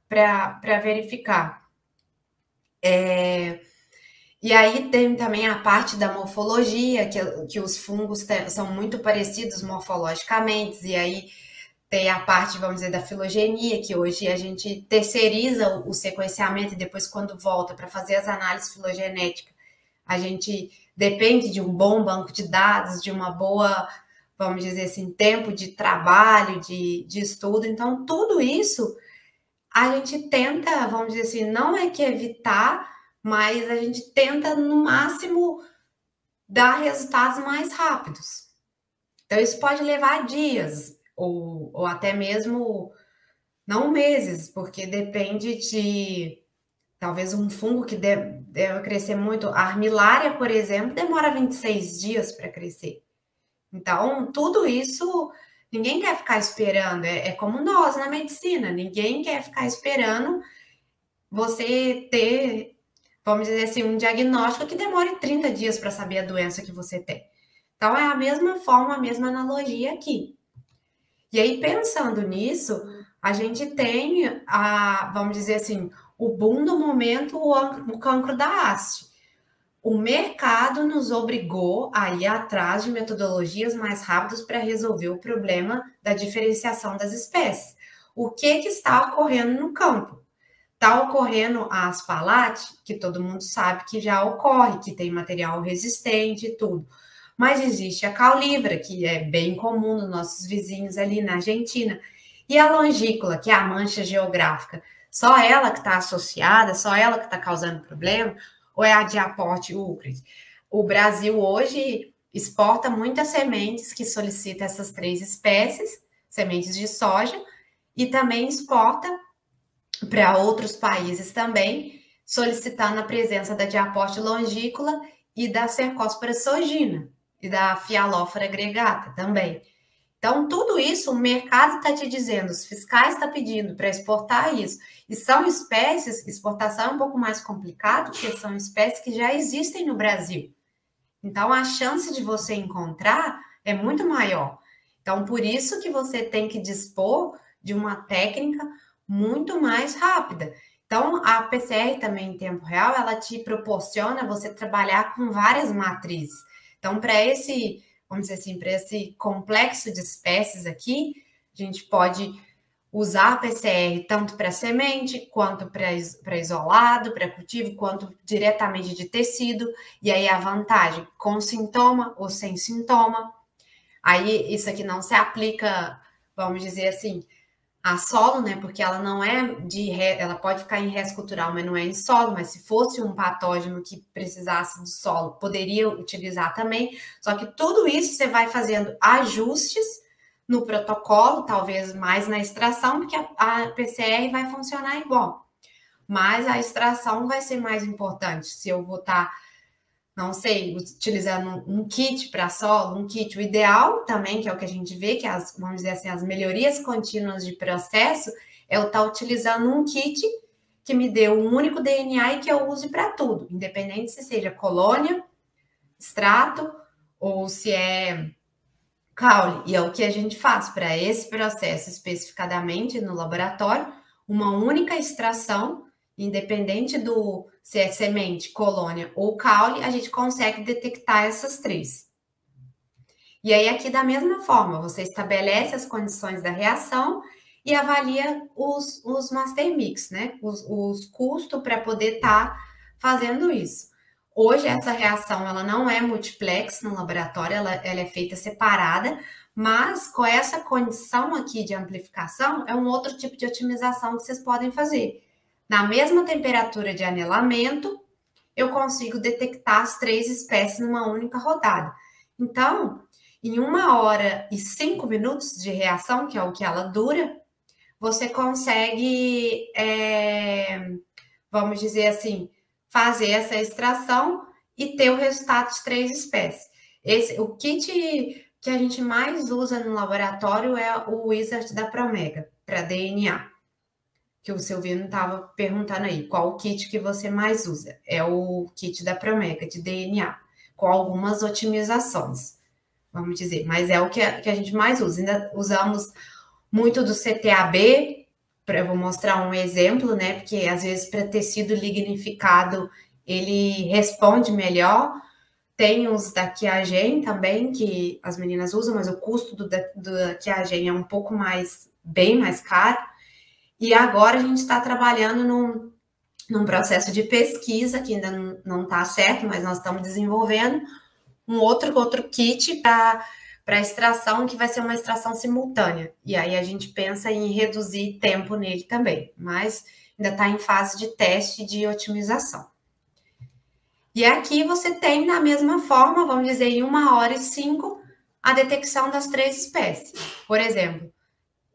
para verificar. E aí tem também a parte da morfologia, que os fungos são muito parecidos morfologicamente, e aí tem a parte, vamos dizer, da filogenia, que hoje a gente terceiriza o sequenciamento e depois, quando volta para fazer as análises filogenéticas, a gente depende de um bom banco de dados, de uma boa, vamos dizer assim, tempo de trabalho, de estudo. Então, tudo isso a gente tenta, vamos dizer assim, não é que evitar, mas a gente tenta, no máximo, dar resultados mais rápidos. Então, isso pode levar dias, ou até mesmo não meses, porque depende de talvez um fungo que deve crescer muito. A armilária, por exemplo, demora 26 dias para crescer. Então, tudo isso, ninguém quer ficar esperando. É como nós na medicina, ninguém quer ficar esperando você ter, vamos dizer assim, um diagnóstico que demore 30 dias para saber a doença que você tem. Então, é a mesma forma, a mesma analogia aqui. E aí, pensando nisso, a gente tem, vamos dizer assim, o boom do momento, o cancro da haste. O mercado nos obrigou a ir atrás de metodologias mais rápidas para resolver o problema da diferenciação das espécies. O que está ocorrendo no campo? Está ocorrendo a asfalate, que todo mundo sabe que já ocorre, que tem material resistente e tudo. Mas existe a caulívera, que é bem comum nos nossos vizinhos ali na Argentina. E a longícula, que é a mancha geográfica. Só ela que está associada, só ela que está causando problema, ou é a Diaporte úcris? O Brasil hoje exporta muitas sementes que solicitam essas 3 espécies, sementes de soja, e também exporta para outros países também, solicitando a presença da Diaporte longícula e da Cercospora sojina, e da Fialófora gregata também. Então, tudo isso o mercado está te dizendo, os fiscais estão pedindo para exportar isso. E são espécies, exportação é um pouco mais complicado, porque são espécies que já existem no Brasil. Então, a chance de você encontrar é muito maior. Então, por isso que você tem que dispor de uma técnica muito mais rápida. Então, a PCR também em tempo real, ela te proporciona você trabalhar com várias matrizes. Então, para esse, vamos dizer assim, para esse complexo de espécies aqui, a gente pode usar a PCR tanto para semente, quanto para isolado, para cultivo, quanto diretamente de tecido. E aí a vantagem, com sintoma ou sem sintoma. Aí isso aqui não se aplica, vamos dizer assim, a solo, né? Porque ela não é ela pode ficar em resto cultural, mas não é em solo. Mas se fosse um patógeno que precisasse do solo, poderia utilizar também. Só que tudo isso você vai fazendo ajustes no protocolo, talvez mais na extração, porque a PCR vai funcionar igual. Mas a extração vai ser mais importante. Se eu vou estar, não sei, utilizando um kit para solo, um kit, o ideal também, que é o que a gente vê, que vamos dizer assim, as melhorias contínuas de processo, é eu estar utilizando um kit que me dê um único DNA e que eu use para tudo, independente se seja colônia, extrato, ou se é caule. E é o que a gente faz para esse processo especificadamente no laboratório, uma única extração, independente do se é semente, colônia ou caule, a gente consegue detectar essas 3. E aí aqui da mesma forma, você estabelece as condições da reação e avalia os master mix, né? Os custos para poder estar fazendo isso. Hoje essa reação ela não é multiplex no laboratório, ela é feita separada, mas com essa condição aqui de amplificação é um outro tipo de otimização que vocês podem fazer. Na mesma temperatura de anelamento, eu consigo detectar as 3 espécies numa única rodada. Então, em 1h05 de reação, que é o que ela dura, você consegue, vamos dizer assim, fazer essa extração e ter o resultado de 3 espécies. O kit que a gente mais usa no laboratório é o Wizard da Promega, para DNA. Que o Silvino estava perguntando aí, qual o kit que você mais usa? É o kit da Promega, de DNA, com algumas otimizações, vamos dizer. Mas é o que a gente mais usa. Ainda usamos muito do CTAB, eu vou mostrar um exemplo, né? Porque às vezes para tecido lignificado ele responde melhor. tem os da Qiagen também, que as meninas usam, mas o custo do Qiagen é um pouco bem mais caro. E agora a gente está trabalhando num processo de pesquisa, que ainda não está certo, mas nós estamos desenvolvendo um outro kit para extração, que vai ser uma extração simultânea. E aí a gente pensa em reduzir tempo nele também, mas ainda está em fase de teste de otimização. E aqui você tem, da mesma forma, vamos dizer, em 1h05, a detecção das 3 espécies. Por exemplo,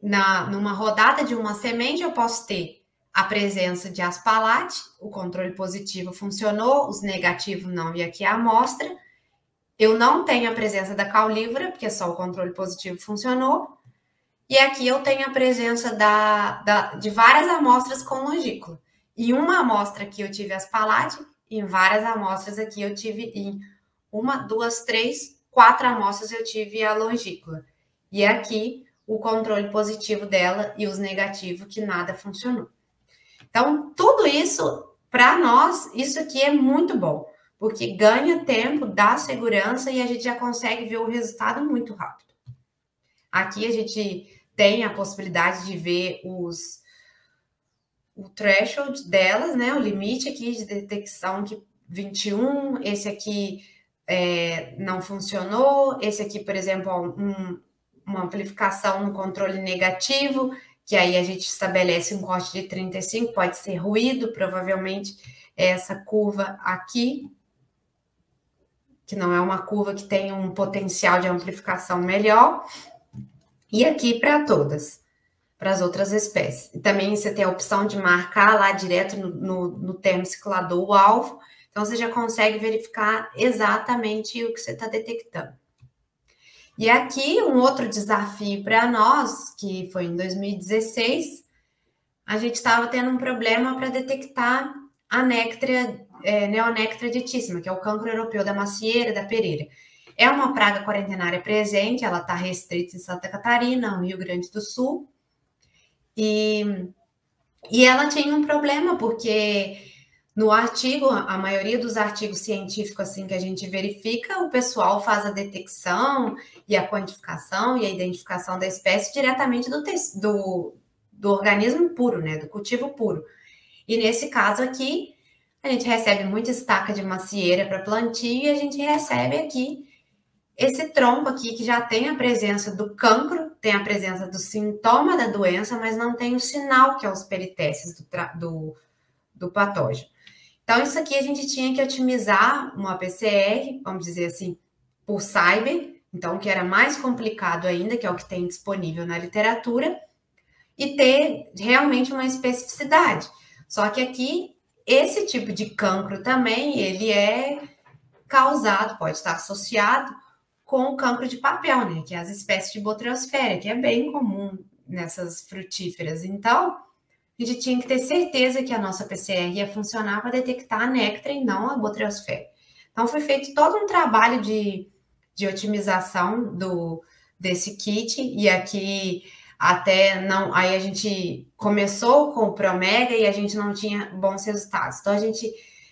numa rodada de uma semente, eu posso ter a presença de aspartate, o controle positivo funcionou, os negativos não, e aqui é a amostra. Eu não tenho a presença da caulívora, porque só o controle positivo funcionou. E aqui eu tenho a presença de várias amostras com longícula. Em uma amostra aqui eu tive aspartate, em várias amostras aqui eu tive em 1, 2, 3, 4 amostras eu tive a longícula. E aqui o controle positivo dela e os negativos que nada funcionou. Então, tudo isso, para nós, isso aqui é muito bom, porque ganha tempo, dá segurança e a gente já consegue ver o resultado muito rápido. Aqui a gente tem a possibilidade de ver o threshold delas, né? O limite aqui de detecção, que 21, esse aqui não funcionou, esse aqui, por exemplo, uma amplificação no controle negativo, que aí a gente estabelece um corte de 35, pode ser ruído, provavelmente essa curva aqui, que não é uma curva que tem um potencial de amplificação melhor, e aqui para todas, para as outras espécies. E também você tem a opção de marcar lá direto no termociclador o alvo, então você já consegue verificar exatamente o que você está detectando. E aqui um outro desafio para nós, que foi em 2016, a gente estava tendo um problema para detectar a Neonectria ditíssima, que é o cancro europeu da macieira, da pereira. É uma praga quarentenária presente, ela está restrita em Santa Catarina, no Rio Grande do Sul, e ela tinha um problema, porque no artigo, a maioria dos artigos científicos assim que a gente verifica, o pessoal faz a detecção e a quantificação e a identificação da espécie diretamente do organismo puro, né, do cultivo puro. E nesse caso aqui, a gente recebe muita estaca de macieira para plantio e a gente recebe aqui esse tronco aqui que já tem a presença do cancro, tem a presença do sintoma da doença, mas não tem o sinal, que é os peritécies do patógeno. Então, isso aqui a gente tinha que otimizar uma PCR, vamos dizer assim, por Cyber, então, que era mais complicado ainda, que é o que tem disponível na literatura, e ter realmente uma especificidade. Só que aqui, esse tipo de cancro também, ele é causado, pode estar associado com o cancro de papel, né, que é as espécies de Botryosfera, que é bem comum nessas frutíferas. Então, a gente tinha que ter certeza que a nossa PCR ia funcionar para detectar a néctar e não a Botryosfera. Então, foi feito todo um trabalho de otimização desse kit, e aqui até não... Aí a gente começou com o Promega e a gente não tinha bons resultados. Então,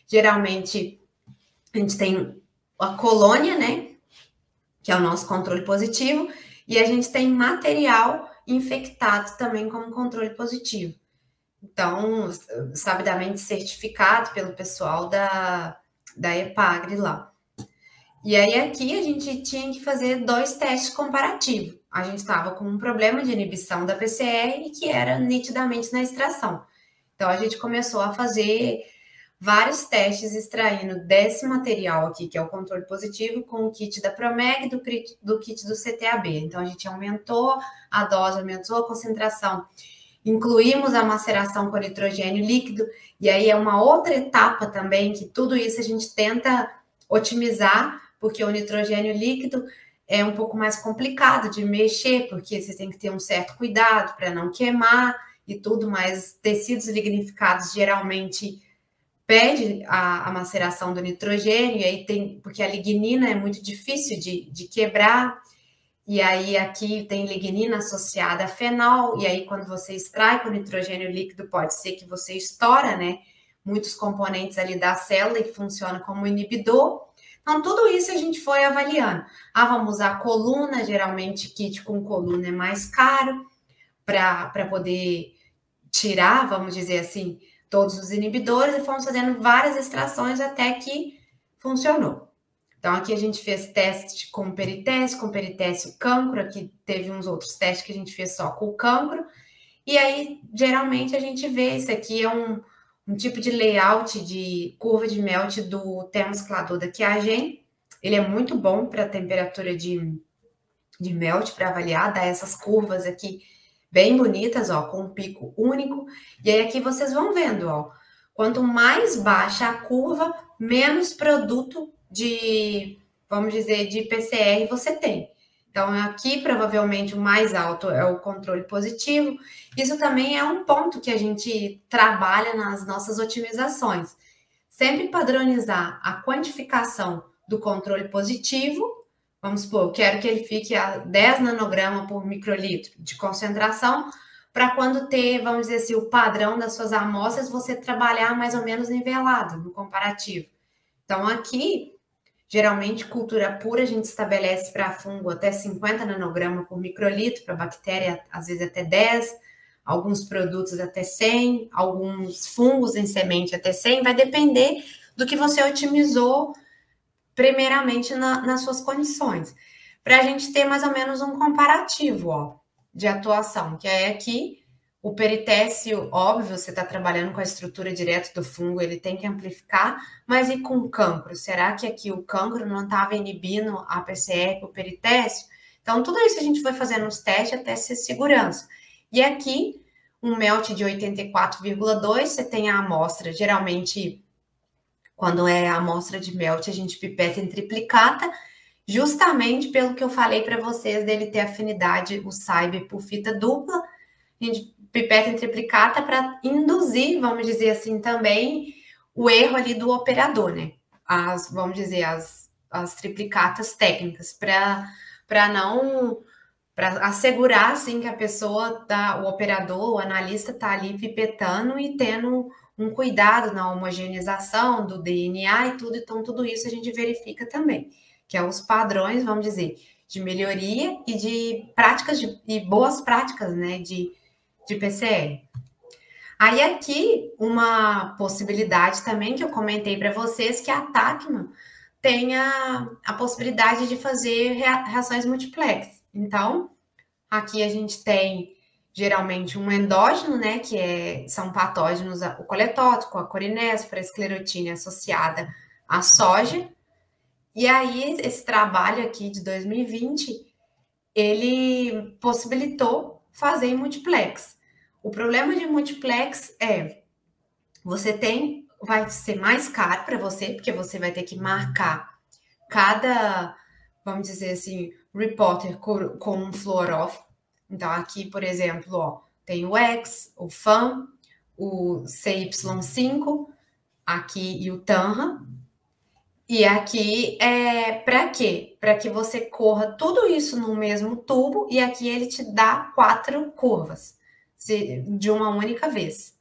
geralmente, a gente tem a colônia, né, que é o nosso controle positivo, e a gente tem material infectado também como controle positivo. Então, sabidamente certificado pelo pessoal da EPAGRE lá. E aí aqui a gente tinha que fazer 2 testes comparativos. A gente estava com um problema de inibição da PCR que era nitidamente na extração. Então, a gente começou a fazer vários testes extraindo desse material aqui, que é o controle positivo, com o kit da Promeg e do kit do CTAB. Então, a gente aumentou a dose, aumentou a concentração. Incluímos a maceração com nitrogênio líquido, e aí é uma outra etapa também, que tudo isso a gente tenta otimizar, porque o nitrogênio líquido é um pouco mais complicado de mexer, porque você tem que ter um certo cuidado para não queimar e tudo, mas tecidos lignificados geralmente pede a maceração do nitrogênio, e aí porque a lignina é muito difícil de quebrar, e aí aqui tem lignina associada a fenol, e aí quando você extrai com nitrogênio líquido, pode ser que você estoura, né, muitos componentes ali da célula que funciona como inibidor. Então, tudo isso a gente foi avaliando. Ah, vamos usar coluna, geralmente kit com coluna é mais caro para poder tirar, vamos dizer assim, todos os inibidores, e fomos fazendo várias extrações até que funcionou. Então, aqui a gente fez teste com peritécio cancro, aqui teve uns outros testes que a gente fez só com o cancro, e aí, geralmente, a gente vê, isso aqui é um tipo de layout de curva de melt do termociclador da Qiagen. Ele é muito bom para temperatura de melt, para avaliar, dá essas curvas aqui bem bonitas, ó, com um pico único. E aí aqui vocês vão vendo, ó, quanto mais baixa a curva, menos produto de, vamos dizer, de PCR você tem. Então, aqui provavelmente o mais alto é o controle positivo. Isso também é um ponto que a gente trabalha nas nossas otimizações. Sempre padronizar a quantificação do controle positivo. Vamos supor, eu quero que ele fique a 10 nanogramas por microlitro de concentração, para quando ter, vamos dizer assim, o padrão das suas amostras, você trabalhar mais ou menos nivelado no comparativo. Então, aqui, geralmente, cultura pura a gente estabelece para fungo até 50 nanogramas por microlitro, para bactéria, às vezes até 10, alguns produtos até 100, alguns fungos em semente até 100, vai depender do que você otimizou primeiramente nas suas condições, para a gente ter mais ou menos um comparativo, ó, de atuação, que é aqui o peritécio, óbvio, você está trabalhando com a estrutura direta do fungo, ele tem que amplificar, mas e com o cancro? Será que aqui o cancro não estava inibindo a PCR com o peritécio? Então, tudo isso a gente foi fazendo os testes até ser segurança. E aqui, um melt de 84,2, você tem a amostra, geralmente, quando é a amostra de melt, a gente pipeta em triplicata, justamente pelo que eu falei para vocês dele ter afinidade, o Cyber, por fita dupla. A gente pipeta em triplicata para induzir, vamos dizer assim, também o erro ali do operador, né? Vamos dizer, as triplicatas técnicas, para não... para assegurar, assim, que a pessoa, o operador, o analista está ali pipetando e tendo um cuidado na homogeneização do DNA e tudo. Então, tudo isso a gente verifica também, que é os padrões, vamos dizer, de melhoria e de práticas, e boas práticas, né, de PCR. Aí aqui, uma possibilidade também que eu comentei para vocês, que a Tacma tem a possibilidade de fazer reações multiplex. Então, aqui a gente tem geralmente um endógeno, né, que são patógenos, o coletótico, a corinéspora, a esclerotina associada à soja. E aí, esse trabalho aqui de 2020, ele possibilitou fazer em multiplex. O problema de multiplex vai ser mais caro para você, porque você vai ter que marcar cada, vamos dizer assim, reporter com um fluoroff. Então, aqui, por exemplo, ó, tem o X, o FAM, o CY5, aqui e o TANRA. E aqui para quê? Para que você corra tudo isso no mesmo tubo, e aqui ele te dá 4 curvas de uma única vez.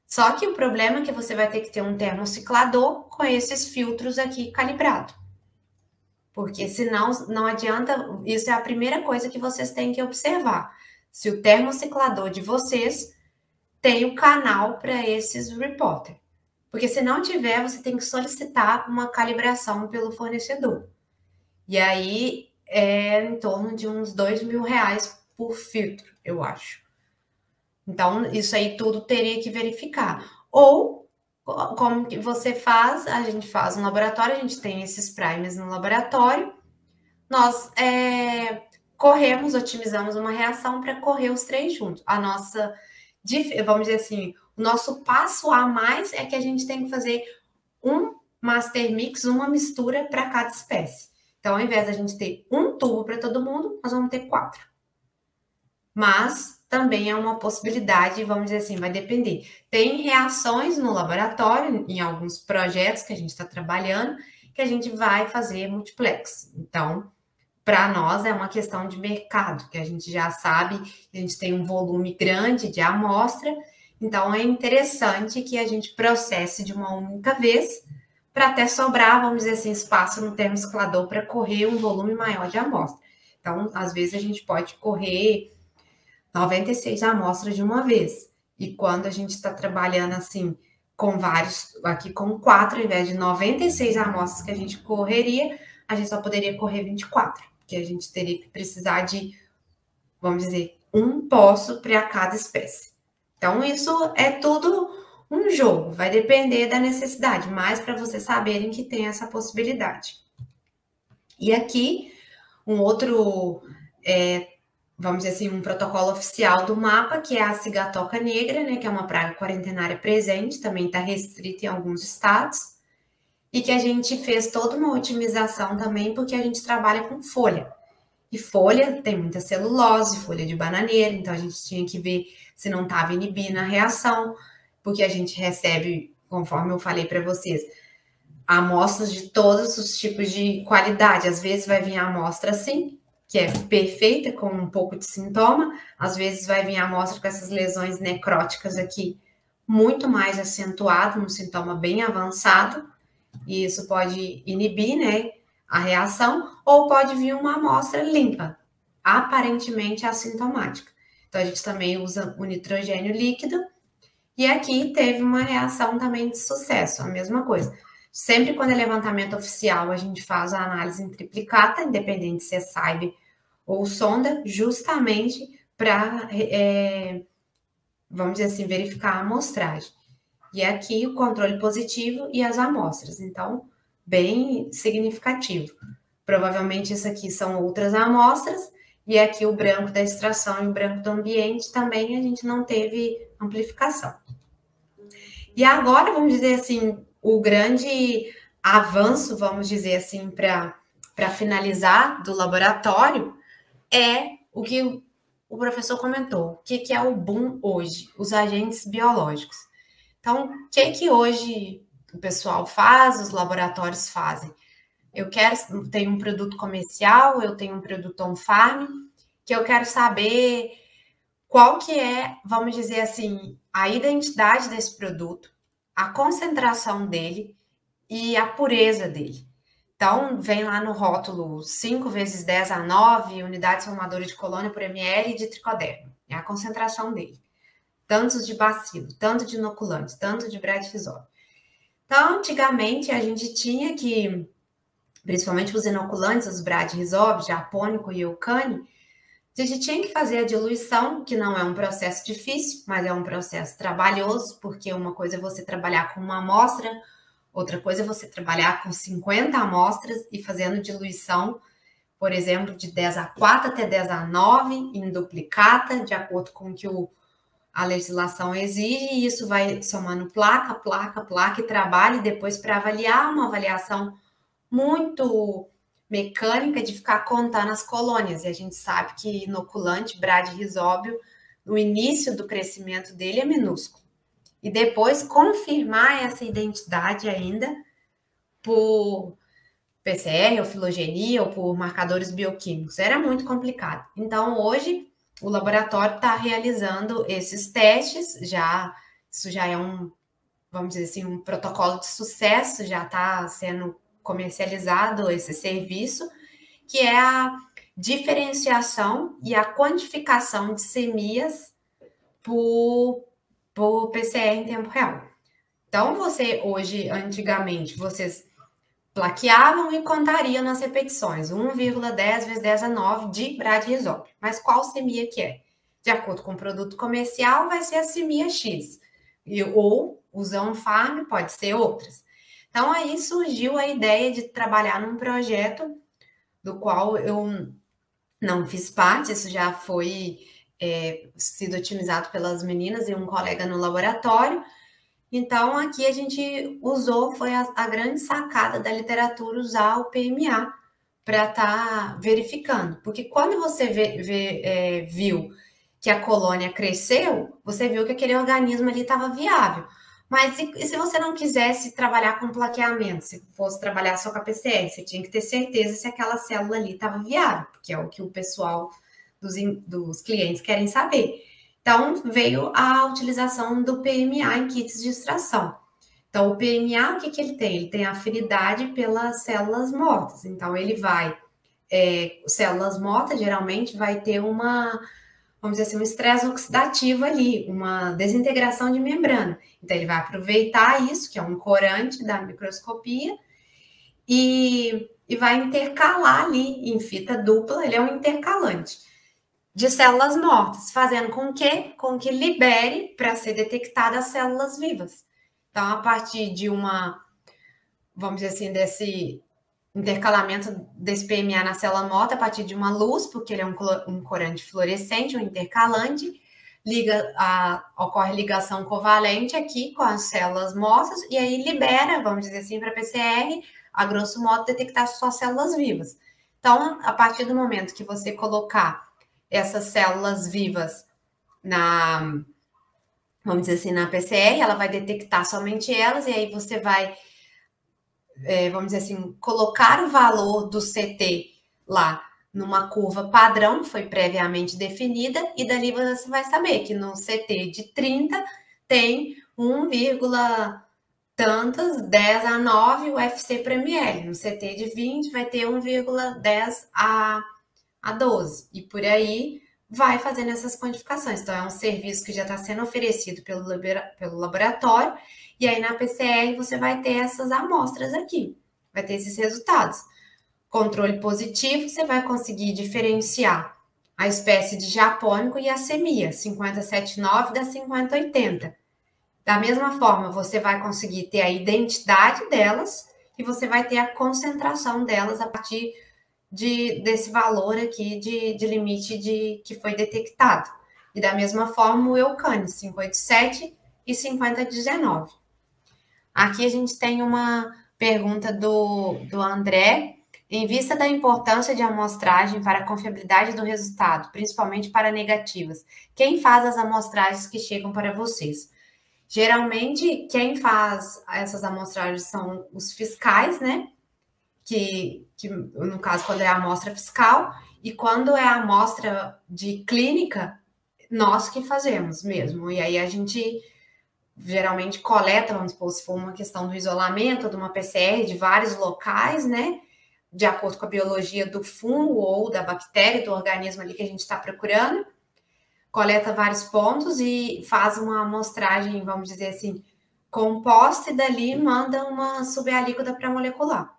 Só que o problema é que você vai ter que ter um termociclador com esses filtros aqui calibrado. Porque senão não adianta, isso é a primeira coisa que vocês têm que observar. Se o termociclador de vocês tem o canal para esses reporter. Porque se não tiver, você tem que solicitar uma calibração pelo fornecedor. E aí é em torno de uns R$2.000 por filtro, eu acho. Então, isso aí tudo teria que verificar. Ou, como que você faz? A gente faz no laboratório, a gente tem esses primers no laboratório. Nós otimizamos uma reação para correr os 3 juntos. A nossa, vamos dizer assim, o nosso passo a mais é que a gente tem que fazer um master mix, uma mistura para cada espécie. Então, ao invés da gente ter um tubo para todo mundo, nós vamos ter 4. Mas também é uma possibilidade, vamos dizer assim, vai depender. Tem reações no laboratório, em alguns projetos que a gente está trabalhando, que a gente vai fazer multiplex. Então, para nós é uma questão de mercado, que a gente já sabe, a gente tem um volume grande de amostra, então é interessante que a gente processe de uma única vez, para até sobrar, vamos dizer assim, espaço no termosclador para correr um volume maior de amostra. Então, às vezes, a gente pode correr 96 amostras de uma vez. E quando a gente está trabalhando assim, com vários, aqui com 4, ao invés de 96 amostras que a gente correria, a gente só poderia correr 24, porque a gente teria que precisar de, vamos dizer, um poço para cada espécie. Então, isso é tudo um jogo, vai depender da necessidade, mas para vocês saberem que tem essa possibilidade. E aqui, um outro, vamos dizer assim, um protocolo oficial do mapa, que é a cigatoca negra, né, que é uma praga quarentenária presente, também está restrita em alguns estados, e que a gente fez toda uma otimização também, porque a gente trabalha com folha. E folha tem muita celulose, folha de bananeira, então a gente tinha que ver se não estava inibindo a reação, porque a gente recebe, conforme eu falei para vocês, amostras de todos os tipos de qualidade. Às vezes vai vir a amostra assim, que é perfeita, com um pouco de sintoma, às vezes vai vir a amostra com essas lesões necróticas aqui, muito mais acentuado, um sintoma bem avançado, e isso pode inibir, né, a reação, ou pode vir uma amostra limpa, aparentemente assintomática. Então, a gente também usa o nitrogênio líquido, e aqui teve uma reação também de sucesso, a mesma coisa. Sempre quando é levantamento oficial, a gente faz a análise em triplicata, independente se é SAIB ou sonda, justamente para, vamos dizer assim, verificar a amostragem. E aqui o controle positivo e as amostras, então, bem significativo. Provavelmente isso aqui são outras amostras, e aqui o branco da extração e o branco do ambiente também a gente não teve amplificação. E agora, vamos dizer assim, o grande avanço, vamos dizer assim, para finalizar do laboratório, é o que o professor comentou. O que é o boom hoje? Os agentes biológicos. Então, o que hoje o pessoal faz, os laboratórios fazem? Eu tenho um produto comercial, eu tenho um produto on-farm, que eu quero saber qual que é, vamos dizer assim, a identidade desse produto, a concentração dele e a pureza dele. Então, vem lá no rótulo 5 × 10⁹ unidades formadoras de colônia por ml de tricoderma. É a concentração dele. Tantos de bacilo, tanto de inoculante, tanto de bradyrhizóbio. Então, antigamente, a gente tinha que, principalmente os inoculantes, os bradyrhizóbio, japônico e eucane, a gente tinha que fazer a diluição, que não é um processo difícil, mas é um processo trabalhoso, porque uma coisa é você trabalhar com uma amostra, outra coisa é você trabalhar com 50 amostras e fazendo diluição, por exemplo, de 10⁴ até 10⁹ em duplicata, de acordo com o que a legislação exige, e isso vai somando placa, placa, placa, e trabalho depois para avaliar uma avaliação muito mecânica de ficar contando as colônias. E a gente sabe que inoculante, bradyrhizóbio, no início do crescimento dele é minúsculo. E depois confirmar essa identidade ainda por PCR, ou filogenia, ou por marcadores bioquímicos. Era muito complicado. Então, hoje, o laboratório está realizando esses testes, isso já é vamos dizer assim, um protocolo de sucesso, já está sendo comercializado esse serviço, que é a diferenciação e a quantificação de semias por PCR em tempo real. Então, antigamente, vocês plaqueavam e contariam nas repetições, 1,10 × 10⁹ de bradyrhizóbio. Mas qual semia que é? De acordo com o produto comercial, vai ser a semia X. Ou usar um farm, pode ser outras. Então, aí surgiu a ideia de trabalhar num projeto do qual eu não fiz parte, isso já foi sido otimizado pelas meninas e um colega no laboratório. Então, aqui a gente foi a grande sacada da literatura usar o PMA para estar verificando. Porque quando você viu que a colônia cresceu, você viu que aquele organismo ali estava viável. Mas e se você não quisesse trabalhar com plaqueamento, se fosse trabalhar só com a PCR, você tinha que ter certeza se aquela célula ali estava viável, porque é o que o pessoal dos clientes querem saber. Então, veio a utilização do PMA em kits de extração. Então, o PMA, o que, que ele tem? Ele tem afinidade pelas células mortas. Então, ele vai... células mortas, geralmente, vai ter uma... vamos dizer assim, um estresse oxidativo ali, uma desintegração de membrana. Então, ele vai aproveitar isso, que é um corante da microscopia, e vai intercalar ali em fita dupla, ele é um intercalante de células mortas, fazendo com que libere para ser detectada as células vivas. Então, a partir de uma, vamos dizer assim, desse intercalamento desse PMA na célula morta, a partir de uma luz, porque ele é um corante fluorescente, um intercalante, ocorre ligação covalente aqui com as células mortas, e aí libera, vamos dizer assim, para a PCR, a grosso modo, detectar só células vivas. Então, a partir do momento que você colocar essas células vivas vamos dizer assim, na PCR, ela vai detectar somente elas, e aí você vai, vamos dizer assim, colocar o valor do CT lá numa curva padrão, que foi previamente definida, e dali você vai saber que no CT de 30 tem 1, tantas, 10 a 9 UFC por ml. No CT de 20 vai ter 1,10 a 12. E por aí vai fazendo essas quantificações. Então, é um serviço que já está sendo oferecido pelo laboratório. E aí, na PCR, você vai ter essas amostras aqui. Vai ter esses resultados. Controle positivo, você vai conseguir diferenciar a espécie de japônico e a semia, 5079 da 5080. Da mesma forma, você vai conseguir ter a identidade delas e você vai ter a concentração delas a partir desse valor aqui de limite que foi detectado. E da mesma forma, o Eucane, 587 e 5019. Aqui a gente tem uma pergunta do André. Em vista da importância de amostragem para a confiabilidade do resultado, principalmente para negativas, quem faz as amostragens que chegam para vocês? Geralmente, quem faz essas amostragens são os fiscais, né? Que no caso, quando é a amostra fiscal, e quando é a amostra de clínica, nós que fazemos mesmo. E aí a gente geralmente coleta, vamos supor, se for uma questão do isolamento, de uma PCR de vários locais, né? De acordo com a biologia do fungo ou da bactéria, do organismo ali que a gente está procurando, coleta vários pontos e faz uma amostragem, vamos dizer assim, composta, e dali manda uma subalíquota pré-molecular.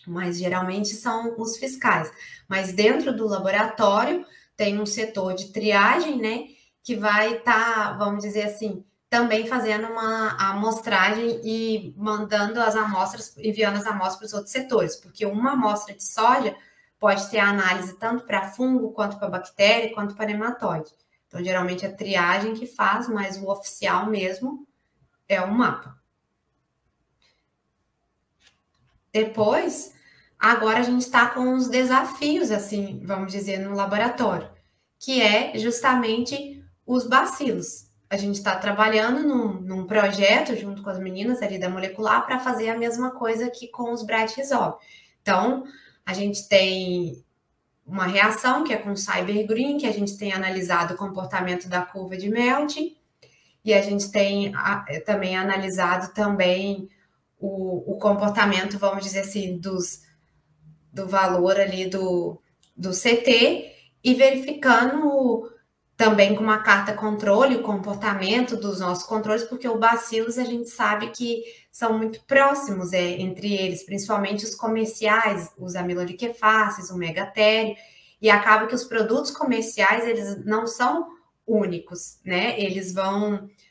Mas geralmente são os fiscais. Mas dentro do laboratório tem um setor de triagem, né, que vai estar, vamos dizer assim, também fazendo uma amostragem e mandando as amostras, enviando as amostras para os outros setores, porque uma amostra de soja pode ter análise tanto para fungo, quanto para bactéria, quanto para nematóide. Então, geralmente é a triagem que faz, mas o oficial mesmo é o mapa. Depois, agora a gente está com os desafios, assim, vamos dizer, no laboratório, que é justamente os bacilos. A gente está trabalhando num projeto junto com as meninas ali da molecular para fazer a mesma coisa aqui com os Brachyzob. Então, a gente tem uma reação que é com Cyber Green, que a gente tem analisado o comportamento da curva de Melting, e a gente tem também analisado também o comportamento, vamos dizer assim, do valor ali do CT, e verificando também com uma carta controle o comportamento dos nossos controles, porque o bacilos a gente sabe que são muito próximos entre eles, principalmente os comerciais, os amiloliquefaces, o megatério, e acaba que os produtos comerciais, eles não são únicos, né? Eles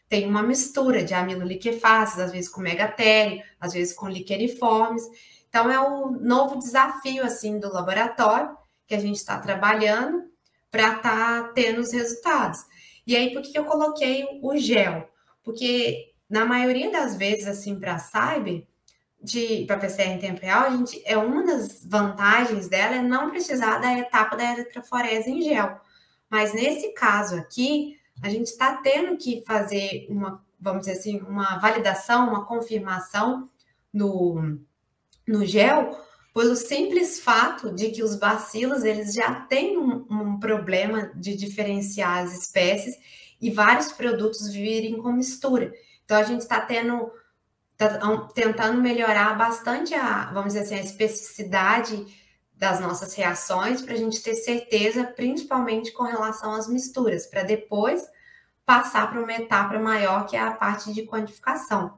tem uma mistura de amiloliquefaces, às vezes com megatério, às vezes com liqueniformes. Então, é um novo desafio, assim, do laboratório que a gente está trabalhando para estar tendo os resultados. E aí, por que eu coloquei o gel? Porque, na maioria das vezes, assim, para a Cyber, para PCR em tempo real, uma das vantagens dela é não precisar da etapa da eletroforese em gel. Mas, nesse caso aqui, a gente está tendo que fazer vamos dizer assim, uma validação, uma confirmação no gel, pelo simples fato de que os bacilos, eles já têm um problema de diferenciar as espécies e vários produtos virem com mistura. Então, a gente está tendo tentando melhorar bastante vamos dizer assim, a especificidade das nossas reações para a gente ter certeza, principalmente com relação às misturas, para depois passar para uma etapa maior, que é a parte de quantificação.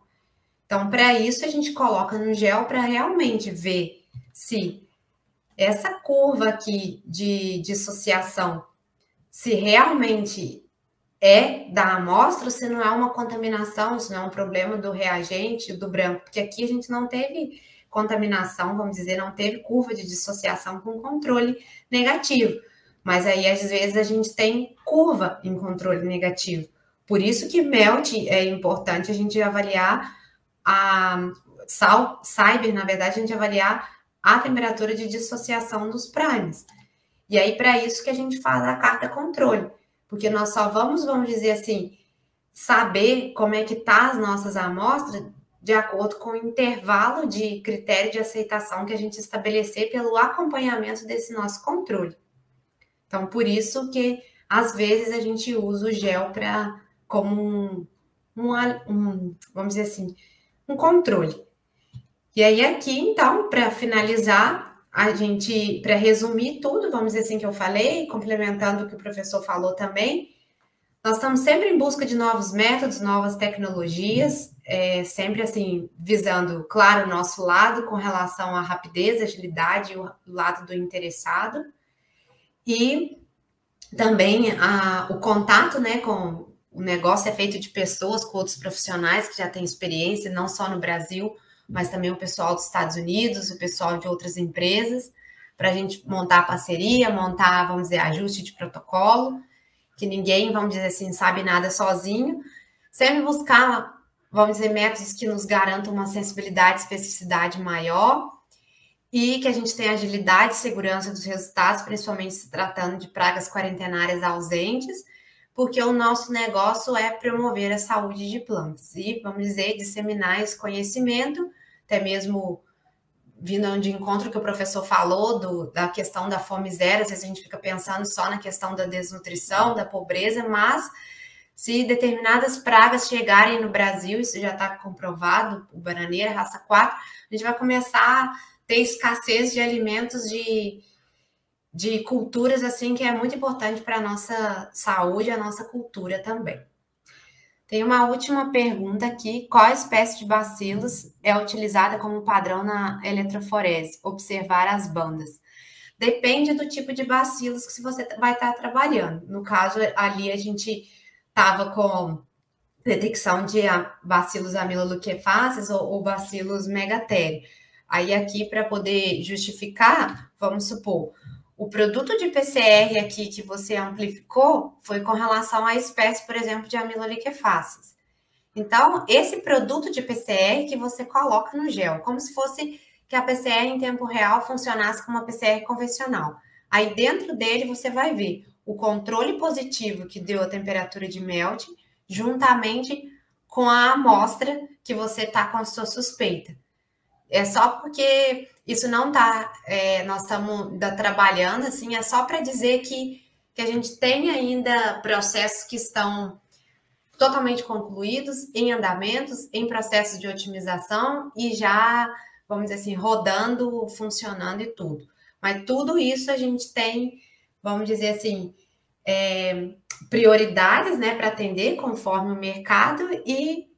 Então, para isso, a gente coloca no gel para realmente ver se essa curva aqui de dissociação, se realmente é da amostra, ou se não é uma contaminação, se não é um problema do reagente, do branco, porque aqui a gente não teve contaminação, vamos dizer, não teve curva de dissociação com controle negativo. Mas aí, às vezes, a gente tem curva em controle negativo. Por isso que melt é importante a gente avaliar Cyber, na verdade, a gente avaliar a temperatura de dissociação dos primes. E aí, para isso que a gente faz a carta controle. Porque nós só vamos dizer assim, saber como é que tá as nossas amostras de acordo com o intervalo de critério de aceitação que a gente estabelecer pelo acompanhamento desse nosso controle. Então, por isso que, às vezes, a gente usa o gel como vamos dizer assim, um controle. E aí, aqui, então, para finalizar, para resumir tudo, vamos dizer assim, que eu falei, complementando o que o professor falou também, nós estamos sempre em busca de novos métodos, novas tecnologias, sempre assim, visando, claro, o nosso lado com relação à rapidez, agilidade, o lado do interessado, e também o contato, né, com o negócio é feito de pessoas, com outros profissionais que já têm experiência, não só no Brasil, mas também o pessoal dos Estados Unidos, o pessoal de outras empresas, para a gente montar parceria, montar, vamos dizer, ajuste de protocolo, que ninguém, vamos dizer assim, sabe nada sozinho, sempre buscar, vamos dizer, métodos que nos garantam uma sensibilidade e especificidade maior e que a gente tenha agilidade e segurança dos resultados, principalmente se tratando de pragas quarentenárias ausentes, porque o nosso negócio é promover a saúde de plantas e, vamos dizer, disseminar esse conhecimento, até mesmo vindo de encontro que o professor falou da questão da fome zero. Às vezes a gente fica pensando só na questão da desnutrição, da pobreza, mas se determinadas pragas chegarem no Brasil, isso já está comprovado, o bananeira, raça 4, a gente vai começar a ter escassez de alimentos de culturas, assim, que é muito importante para a nossa saúde, a nossa cultura também. Tem uma última pergunta aqui. Qual espécie de bacilos é utilizada como padrão na eletroforese? Observar as bandas. Depende do tipo de bacilos que você vai estar trabalhando. No caso, ali a gente estava com detecção de bacilos amiloliquefaces ou bacilos megatério. Aí aqui, para poder justificar, vamos supor, o produto de PCR aqui que você amplificou foi com relação à espécie, por exemplo, de amiloliquefaces. Então, esse produto de PCR que você coloca no gel, como se fosse que a PCR em tempo real funcionasse como uma PCR convencional. Aí dentro dele você vai ver o controle positivo que deu a temperatura de melt, juntamente com a amostra que você está com a sua suspeita. É só porque isso não está, nós estamos trabalhando, assim, é só para dizer que a gente tem ainda processos que estão totalmente concluídos, em andamentos, em processos de otimização e já, vamos dizer assim, rodando, funcionando e tudo. Mas tudo isso a gente tem, vamos dizer assim, prioridades, né, para atender conforme o mercado e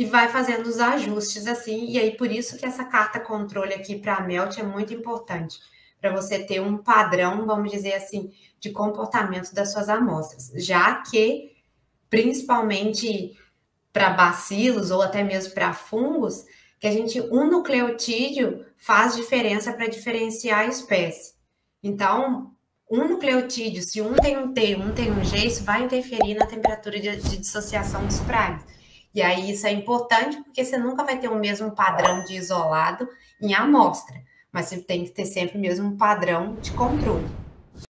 vai fazendo os ajustes assim, e aí por isso que essa carta controle aqui para a Melt é muito importante, para você ter um padrão, vamos dizer assim, de comportamento das suas amostras, já que, principalmente para bacilos ou até mesmo para fungos, que a gente, um nucleotídeo faz diferença para diferenciar a espécie. Então, um nucleotídeo, se um tem um T, um tem um G, isso vai interferir na temperatura de dissociação dos primes. E aí isso é importante porque você nunca vai ter o mesmo padrão de isolado em amostra, mas você tem que ter sempre o mesmo padrão de controle.